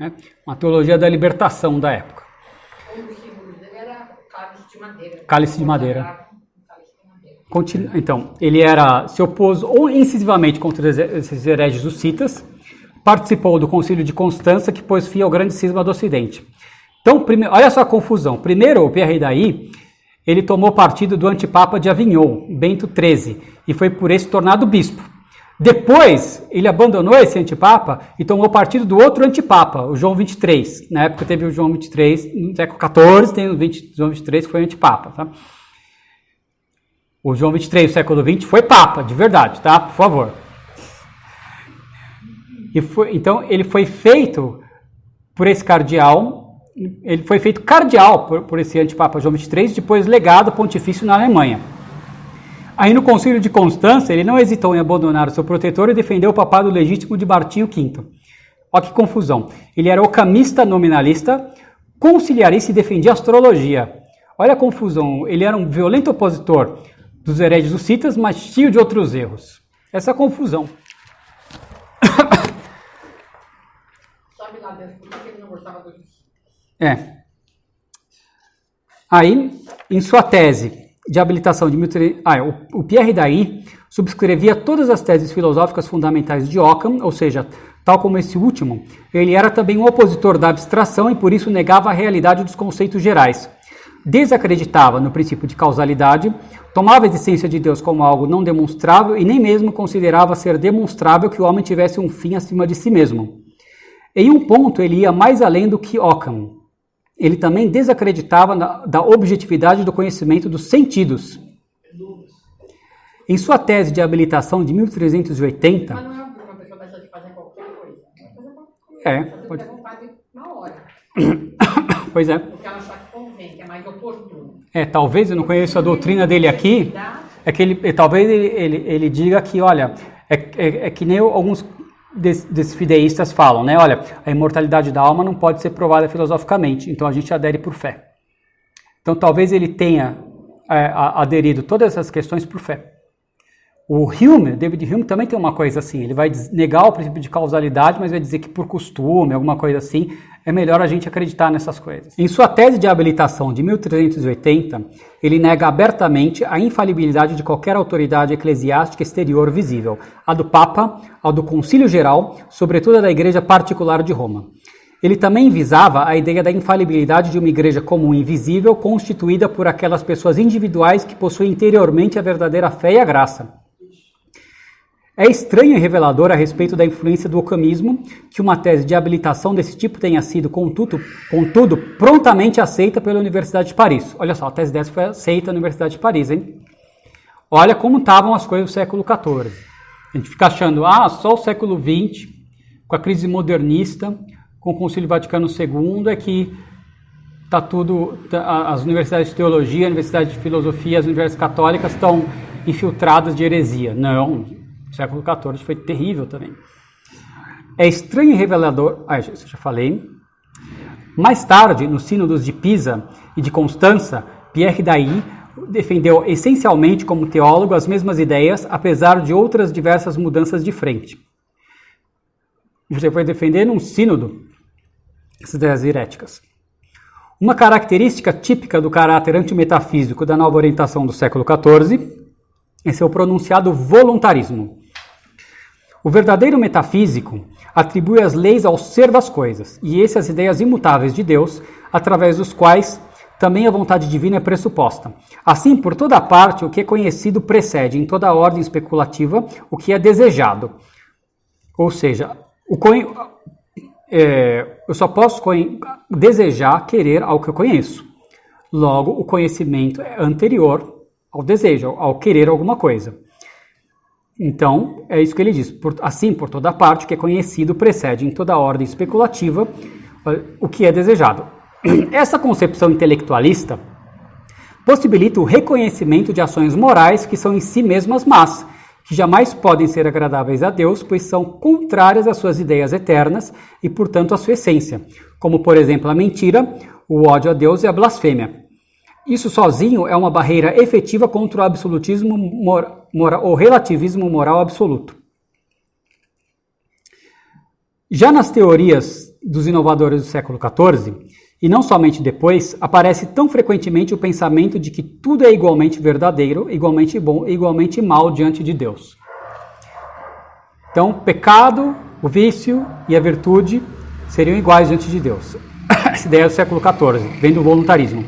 Né? Uma teologia da libertação da época. Cálice de madeira. Então, ele se opôs incisivamente contra esses hereges hussitas, participou do Concílio de Constança, que pôs fim ao grande cisma do Ocidente. Então, olha só a confusão. Primeiro, o Pierre Dailly, ele tomou partido do antipapa de Avignon, Bento XIII, e foi por isso tornado bispo. Depois, ele abandonou esse antipapa e tomou partido do outro antipapa, o João XXIII. Na época teve o João XXIII, no século XIV tem o João XXIII que foi antipapa. Tá? O João XXIII do século XX foi papa, de verdade, tá? Por favor. Então, ele foi feito por esse cardeal, ele foi feito cardeal por esse antipapa João XXIII, depois legado pontifício na Alemanha. Aí no Concílio de Constança, ele não hesitou em abandonar o seu protetor e defendeu o papado legítimo de Martinho V. Olha que confusão. Ele era ocamista nominalista, conciliarista e defendia a astrologia. Olha a confusão. Ele era um violento opositor dos hereges hussitas, mas cheio de outros erros. Essa é a confusão. Sabe lá dentro, por que ele não gostava do Aí, em sua tese de habilitação de o Pierre Dailly subscrevia todas as teses filosóficas fundamentais de Occam, ou seja, tal como esse último, ele era também um opositor da abstração e por isso negava a realidade dos conceitos gerais. Desacreditava no princípio de causalidade, tomava a existência de Deus como algo não demonstrável e nem mesmo considerava ser demonstrável que o homem tivesse um fim acima de si mesmo. Em um ponto, ele ia mais além do que Occam. Ele também desacreditava da objetividade do conhecimento dos sentidos. Em sua tese de habilitação de 1380... Mas não é uma pessoa que de fazer qualquer coisa. Pode... na hora. Pois é. Porque ela achar que convém, que é mais oportuno. Talvez, eu não conheço a doutrina dele aqui, é que talvez ele diga que, olha, é que nem alguns desses fideístas falam, né? Olha, a imortalidade da alma não pode ser provada filosoficamente, então a gente adere por fé. Então talvez ele tenha aderido todas essas questões por fé. O David Hume também tem uma coisa assim, ele vai negar o princípio de causalidade, mas vai dizer que por costume, alguma coisa assim, é melhor a gente acreditar nessas coisas. Em sua tese de habilitação de 1380, ele nega abertamente a infalibilidade de qualquer autoridade eclesiástica exterior visível, a do Papa, a do Concílio Geral, sobretudo a da Igreja Particular de Roma. Ele também visava a ideia da infalibilidade de uma igreja comum e invisível, constituída por aquelas pessoas individuais que possuem interiormente a verdadeira fé e a graça. É estranho e revelador a respeito da influência do ocamismo que uma tese de habilitação desse tipo tenha sido, contudo, prontamente aceita pela Universidade de Paris. Olha só, a tese dessa foi aceita na Universidade de Paris, hein? olha como estavam as coisas do século XIV. A gente fica achando, só o século XX, com a crise modernista, com o Concílio Vaticano II, é que tá tudo, as universidades de teologia, a universidade de filosofia, as universidades católicas estão infiltradas de heresia. Não, o século XIV foi terrível também. É estranho e revelador, isso eu já falei. Mais tarde, no sínodos de Pisa e de Constança, Pierre Dailly defendeu essencialmente como teólogo as mesmas ideias, apesar de outras diversas mudanças de frente. Você foi defender num sínodo essas ideias heréticas. Uma característica típica do caráter antimetafísico da nova orientação do século XIV é seu pronunciado voluntarismo. O verdadeiro metafísico atribui as leis ao ser das coisas, e essas ideias imutáveis de Deus, através dos quais também a vontade divina é pressuposta. Assim, por toda parte, o que é conhecido precede, em toda a ordem especulativa, o que é desejado. Ou seja, eu só posso desejar, querer ao que eu conheço. Logo, o conhecimento é anterior ao desejo, ao querer alguma coisa. Então, é isso que ele diz. Assim, por toda parte, o que é conhecido precede, em toda a ordem especulativa, o que é desejado. Essa concepção intelectualista possibilita o reconhecimento de ações morais que são em si mesmas más, que jamais podem ser agradáveis a Deus, pois são contrárias às suas ideias eternas e, portanto, à sua essência, como, por exemplo, a mentira, o ódio a Deus e a blasfêmia. Isso sozinho é uma barreira efetiva contra o absolutismo ou relativismo moral absoluto. Já nas teorias dos inovadores do século XIV, e não somente depois, aparece tão frequentemente o pensamento de que tudo é igualmente verdadeiro, igualmente bom e igualmente mal diante de Deus. Então, o pecado, o vício e a virtude seriam iguais diante de Deus. Essa ideia é do século XIV, vem do voluntarismo.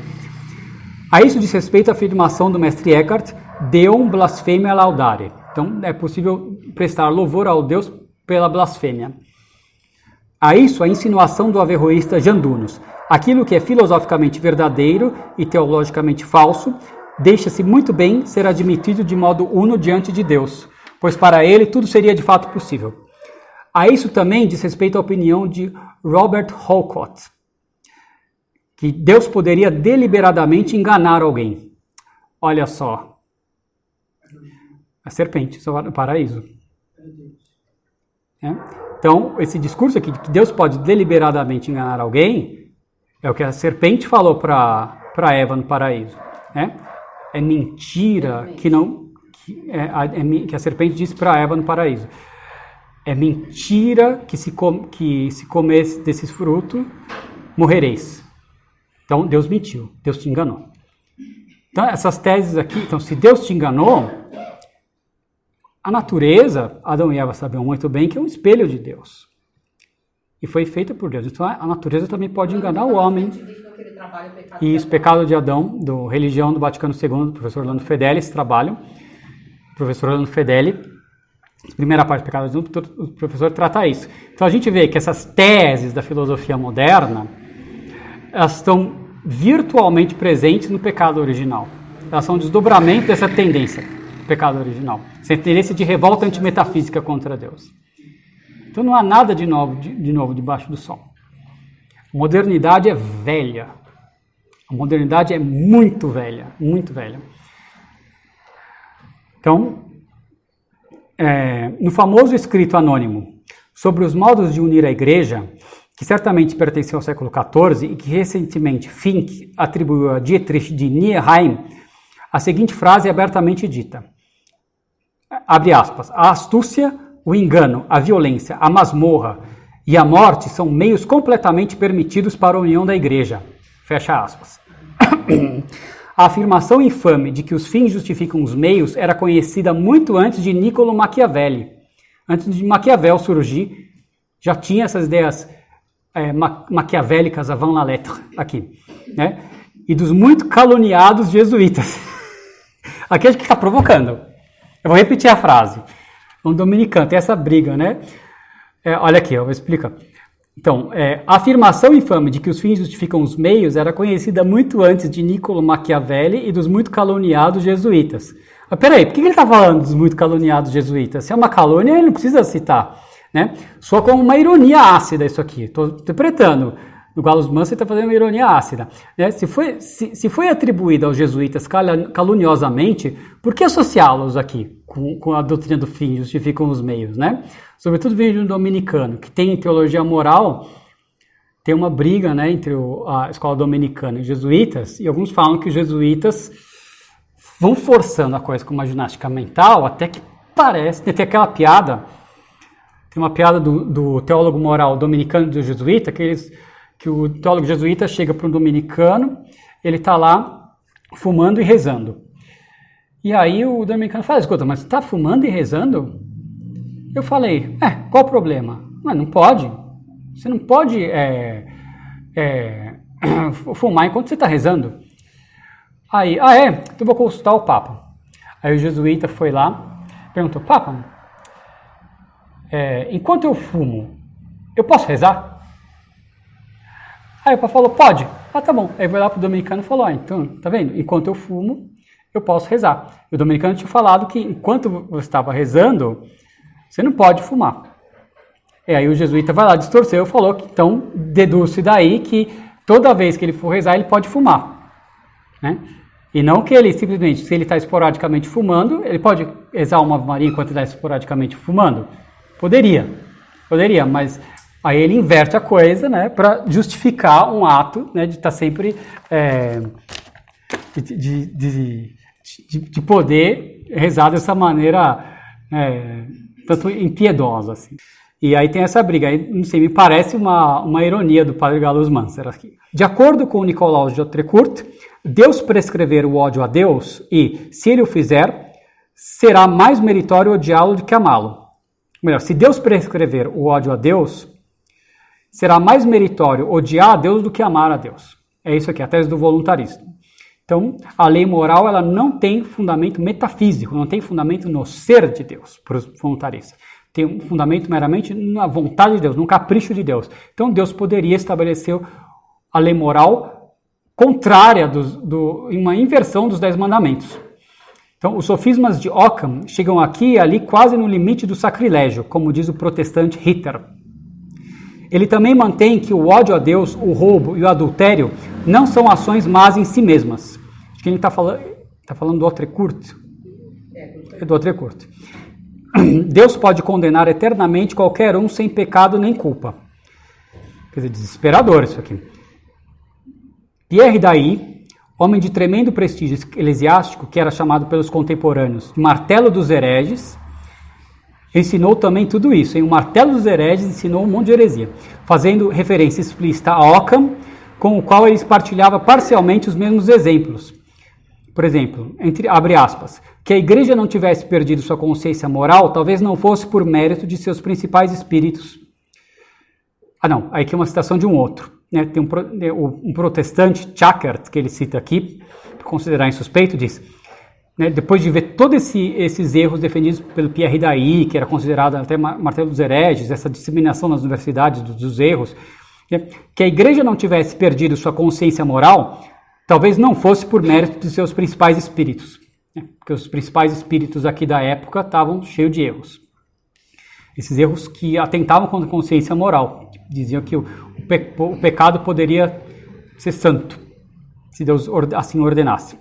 A isso diz respeito a afirmação do mestre Eckhart, Deum blasphemia laudare. Então, é possível prestar louvor ao Deus pela blasfêmia. A isso, a insinuação do averroísta Jandunos. Aquilo que é filosoficamente verdadeiro e teologicamente falso, deixa-se muito bem ser admitido de modo uno diante de Deus, pois para ele tudo seria de fato possível. A isso também diz respeito à opinião de Robert Holcott, que Deus poderia deliberadamente enganar alguém. Olha só, a serpente, no paraíso. Então, esse discurso aqui de que Deus pode deliberadamente enganar alguém é o que a serpente falou para Eva no paraíso. É mentira que a serpente disse para Eva no paraíso. É mentira que se comer desses frutos, morrereis. Então, Deus mentiu, Deus te enganou. Então, essas teses aqui, então, se Deus te enganou, a natureza, Adão e Eva sabiam muito bem que é um espelho de Deus. E foi feita por Deus. Então, a natureza também pode enganar o homem. E isso, Pecado de Adão, do Religião do Vaticano II, do professor Orlando Fedeli, esse trabalho. O professor Orlando Fedeli, primeira parte do Pecado de Adão, o professor trata isso. Então, a gente vê que essas teses da filosofia moderna, elas estão virtualmente presentes no pecado original. Elas são um desdobramento dessa tendência, do pecado original. Essa tendência de revolta antimetafísica contra Deus. Então não há nada de novo debaixo do sol. A modernidade é velha. A modernidade é muito velha, muito velha. Então, no famoso escrito anônimo sobre os modos de unir a igreja, que certamente pertenceu ao século XIV e que recentemente Fink atribuiu a Dietrich de Nieheim, a seguinte frase é abertamente dita. Abre aspas. A astúcia, o engano, a violência, a masmorra e a morte são meios completamente permitidos para a união da igreja. Fecha aspas. A afirmação infame de que os fins justificam os meios era conhecida muito antes de Niccolo Machiavelli. Antes de Maquiavel surgir, já tinha essas ideias maquiavélicas avant la lettre aqui, né? E dos muito caluniados jesuítas. Aqui a gente está provocando. Eu vou repetir a frase. Um dominicano, tem essa briga, né? Olha aqui, eu vou explicar. Então, a afirmação infame de que os fins justificam os meios era conhecida muito antes de Niccolo Machiavelli e dos muito caluniados jesuítas. Mas peraí, por que ele está falando dos muito caluniados jesuítas? Se é uma calúnia, ele não precisa citar, né? Só como uma ironia ácida isso aqui. Estou interpretando. No Gallus Manso ele está fazendo uma ironia ácida, né? Se foi atribuído aos jesuítas caluniosamente, por que associá-los aqui com a doutrina do fim, justificam os meios, né? Sobretudo vindo de um dominicano, que tem em teologia moral, tem uma briga, né, entre a escola dominicana e os jesuítas, e alguns falam que os jesuítas vão forçando a coisa com uma ginástica mental, até que parece, tem aquela piada, tem uma piada do teólogo moral dominicano e do jesuíta, que o teólogo jesuíta chega para um dominicano, ele está lá fumando e rezando. E aí o dominicano fala, escuta, mas você está fumando e rezando? Eu falei, qual o problema? Mas não pode. Você não pode fumar enquanto você está rezando. Aí, então eu vou consultar o Papa. Aí o jesuíta foi lá, perguntou, Papa, enquanto eu fumo, eu posso rezar? Aí o Papa falou, pode. Tá bom. Aí foi lá pro dominicano e falou, então, tá vendo? Enquanto eu fumo, eu posso rezar. E o dominicano tinha falado que enquanto você estava rezando, você não pode fumar. E aí o jesuíta vai lá, distorceu e falou que, então, deduz-se daí que toda vez que ele for rezar, ele pode fumar. Né? E não que ele simplesmente, se ele está esporadicamente fumando, ele pode rezar uma Ave Maria enquanto ele está esporadicamente fumando? Poderia, mas aí ele inverte a coisa, né, para justificar um ato, né, de estar sempre de poder rezar dessa maneira tanto impiedosa assim. E aí tem essa briga, aí, não sei, me parece uma ironia do padre Gallus Manso aqui. De acordo com Nicolaus de Autrecourt, Deus prescrever o ódio a Deus e, se ele o fizer, será mais meritório odiá-lo do que amá-lo. Melhor, se Deus prescrever o ódio a Deus, será mais meritório odiar a Deus do que amar a Deus. É isso aqui, a tese do voluntarismo. Então, a lei moral ela não tem fundamento metafísico, não tem fundamento no ser de Deus, para os voluntaristas. Tem um fundamento meramente na vontade de Deus, no capricho de Deus. Então, Deus poderia estabelecer a lei moral contrária, em uma inversão dos 10 mandamentos. Então, os sofismas de Occam chegam aqui e ali quase no limite do sacrilégio, como diz o protestante Ritter. Ele também mantém que o ódio a Deus, o roubo e o adultério não são ações más em si mesmas. Acho que ele está falando do Autrecourt. É do Autrecourt. Deus pode condenar eternamente qualquer um sem pecado nem culpa. Quer dizer, desesperador isso aqui. Pierre Dailly, homem de tremendo prestígio eclesiástico, que era chamado pelos contemporâneos de martelo dos hereges, ensinou também tudo isso. O martelo dos hereges ensinou um monte de heresia, fazendo referência explícita a Occam, com o qual ele partilhava parcialmente os mesmos exemplos. Por exemplo, abre aspas, que a igreja não tivesse perdido sua consciência moral, talvez não fosse por mérito de seus principais espíritos. Aí aqui é uma citação de um outro. Né? Tem um protestante, Chakert, que ele cita aqui, por considerar insuspeito, diz, né, depois de ver todos esses erros defendidos pelo Pierre Dailly, que era considerado até martelo dos hereges, essa disseminação nas universidades dos erros, né, que a igreja não tivesse perdido sua consciência moral, talvez não fosse por mérito de seus principais espíritos, né, porque os principais espíritos aqui da época estavam cheios de erros. Esses erros que atentavam contra a consciência moral, diziam que o pecado poderia ser santo, se Deus assim ordenasse.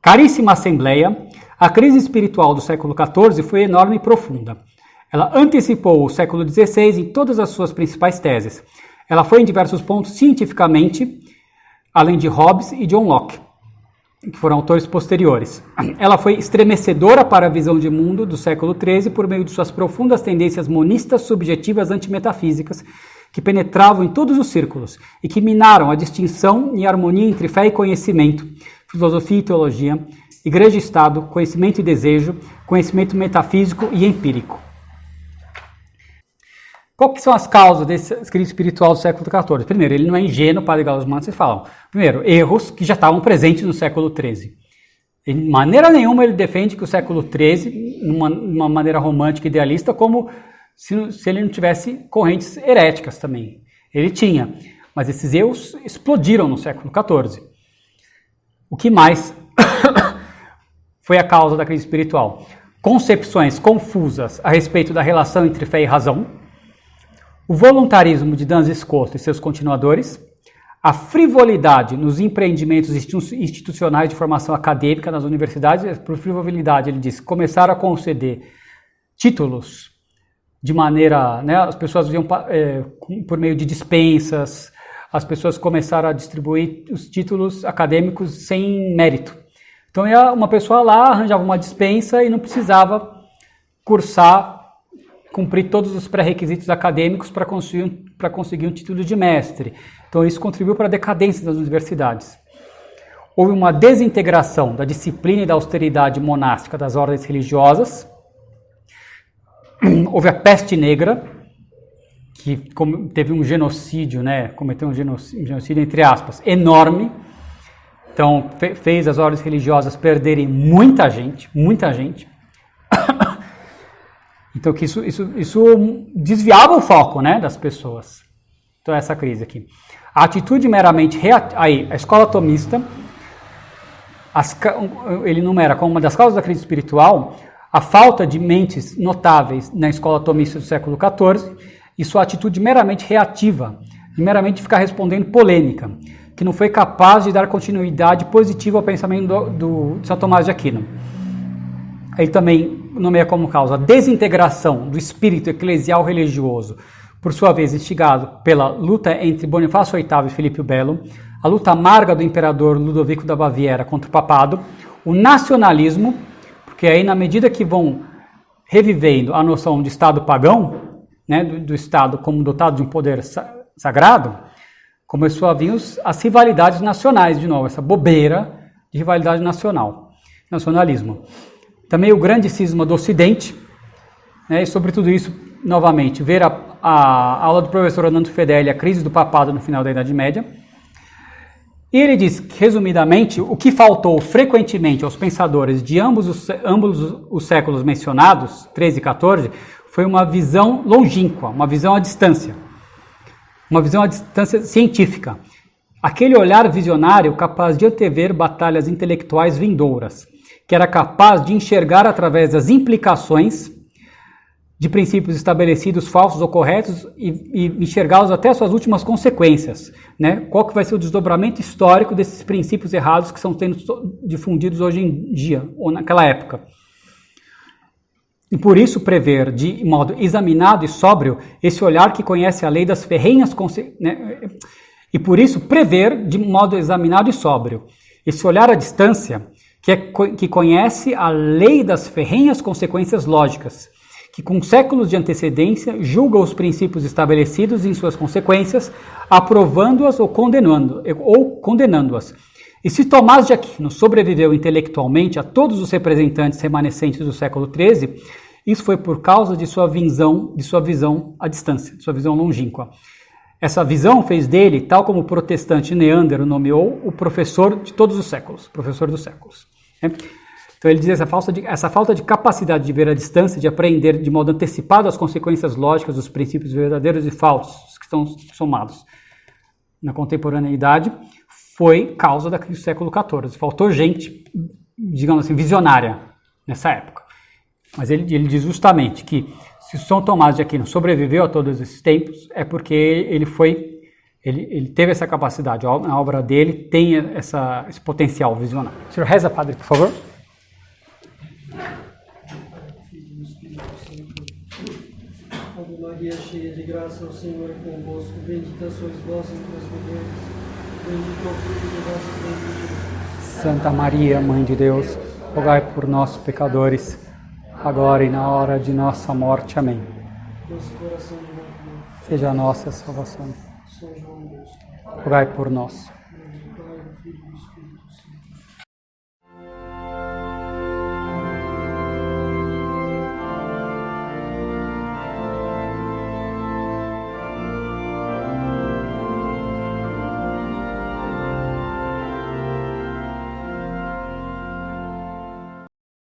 Caríssima Assembleia, a crise espiritual do século XIV foi enorme e profunda. Ela antecipou o século XVI em todas as suas principais teses. Ela foi em diversos pontos cientificamente, além de Hobbes e John Locke, que foram autores posteriores. Ela foi estremecedora para a visão de mundo do século XIII por meio de suas profundas tendências monistas subjetivas antimetafísicas que penetravam em todos os círculos e que minaram a distinção e a harmonia entre fé e conhecimento, filosofia e teologia, igreja e Estado, conhecimento e desejo, conhecimento metafísico e empírico. Qual que são as causas desse crise espiritual do século XIV? Primeiro, ele não é ingênuo, o padre Gallus Manso, vocês falam. Primeiro, erros que já estavam presentes no século XIII. De maneira nenhuma ele defende que o século XIII, numa maneira romântica e idealista, como se ele não tivesse correntes heréticas também. Ele tinha, mas esses erros explodiram no século XIV. O que mais foi a causa da crise espiritual. Concepções confusas a respeito da relação entre fé e razão, o voluntarismo de Duns Scotus e seus continuadores, a frivolidade nos empreendimentos institucionais de formação acadêmica nas universidades. Por frivolidade, ele diz, começaram a conceder títulos de maneira, né, as pessoas viam por meio de dispensas, as pessoas começaram a distribuir os títulos acadêmicos sem mérito. Então ia uma pessoa lá, arranjava uma dispensa e não precisava cumprir todos os pré-requisitos acadêmicos para conseguir um título de mestre. Então isso contribuiu para a decadência das universidades. Houve uma desintegração da disciplina e da austeridade monástica das ordens religiosas. Houve a peste negra, que teve um genocídio, né? Cometeu um genocídio entre aspas, enorme. Então fez as ordens religiosas perderem muita gente. Então que isso desviava o foco, né, das pessoas. Então essa crise aqui. A atitude meramente a escola tomista, ele enumera como uma das causas da crise espiritual a falta de mentes notáveis na escola tomista do século XIV e sua atitude meramente reativa, de meramente ficar respondendo polêmica, que não foi capaz de dar continuidade positiva ao pensamento de São Tomás de Aquino. Ele também nomeia como causa a desintegração do espírito eclesial religioso, por sua vez instigado pela luta entre Bonifácio VIII e Filipe o Belo, a luta amarga do imperador Ludovico da Baviera contra o papado, o nacionalismo, porque aí na medida que vão revivendo a noção de Estado pagão, né, do Estado como dotado de um poder sagrado, começou a vir as rivalidades nacionais de novo, essa bobeira de rivalidade nacionalismo. Também o grande cisma do Ocidente, né, e sobre tudo isso, novamente, ver a aula do professor Orlando Fedeli, a crise do papado no final da Idade Média. E ele diz, resumidamente, o que faltou frequentemente aos pensadores de ambos os séculos mencionados, 13 e 14, foi uma visão longínqua, uma visão à distância científica. Aquele olhar visionário capaz de antever batalhas intelectuais vindouras, que era capaz de enxergar através das implicações de princípios estabelecidos, falsos ou corretos, e enxergá-los até suas últimas consequências, né? Qual que vai ser o desdobramento histórico desses princípios errados que estão sendo difundidos hoje em dia, ou naquela época. E por isso prever de modo examinado e sóbrio esse olhar que conhece a lei das ferrenhas e por isso prever de modo examinado e sóbrio esse olhar à distância que conhece a lei das ferrenhas consequências lógicas, que com séculos de antecedência julga os princípios estabelecidos em suas consequências, aprovando-as ou condenando-as. E se Tomás de Aquino sobreviveu intelectualmente a todos os representantes remanescentes do século XIII, isso foi por causa de sua visão à distância, de sua visão longínqua. Essa visão fez dele, tal como o protestante Neander o nomeou, o professor de todos os séculos, professor dos séculos. Então ele diz essa falta de capacidade de ver a distância, de apreender de modo antecipado as consequências lógicas dos princípios verdadeiros e falsos que estão somados na contemporaneidade, foi causa da crise do século XIV. Faltou gente, digamos assim, visionária nessa época. Mas ele diz justamente que se São Tomás de Aquino sobreviveu a todos esses tempos, é porque ele teve essa capacidade. A obra dele tem esse potencial visionário. O senhor reza, padre, por favor. Ave Maria, cheia de graça, o Senhor é convosco. Bendita sois vós entre as mulheres. Bendito é o fruto do vosso ventre, Jesus. Santa Maria, Mãe de Deus, rogai por nós, pecadores, agora e na hora de nossa morte. Amém. Doce coração de Maria, seja a nossa salvação. São João Deus, rogai por nós.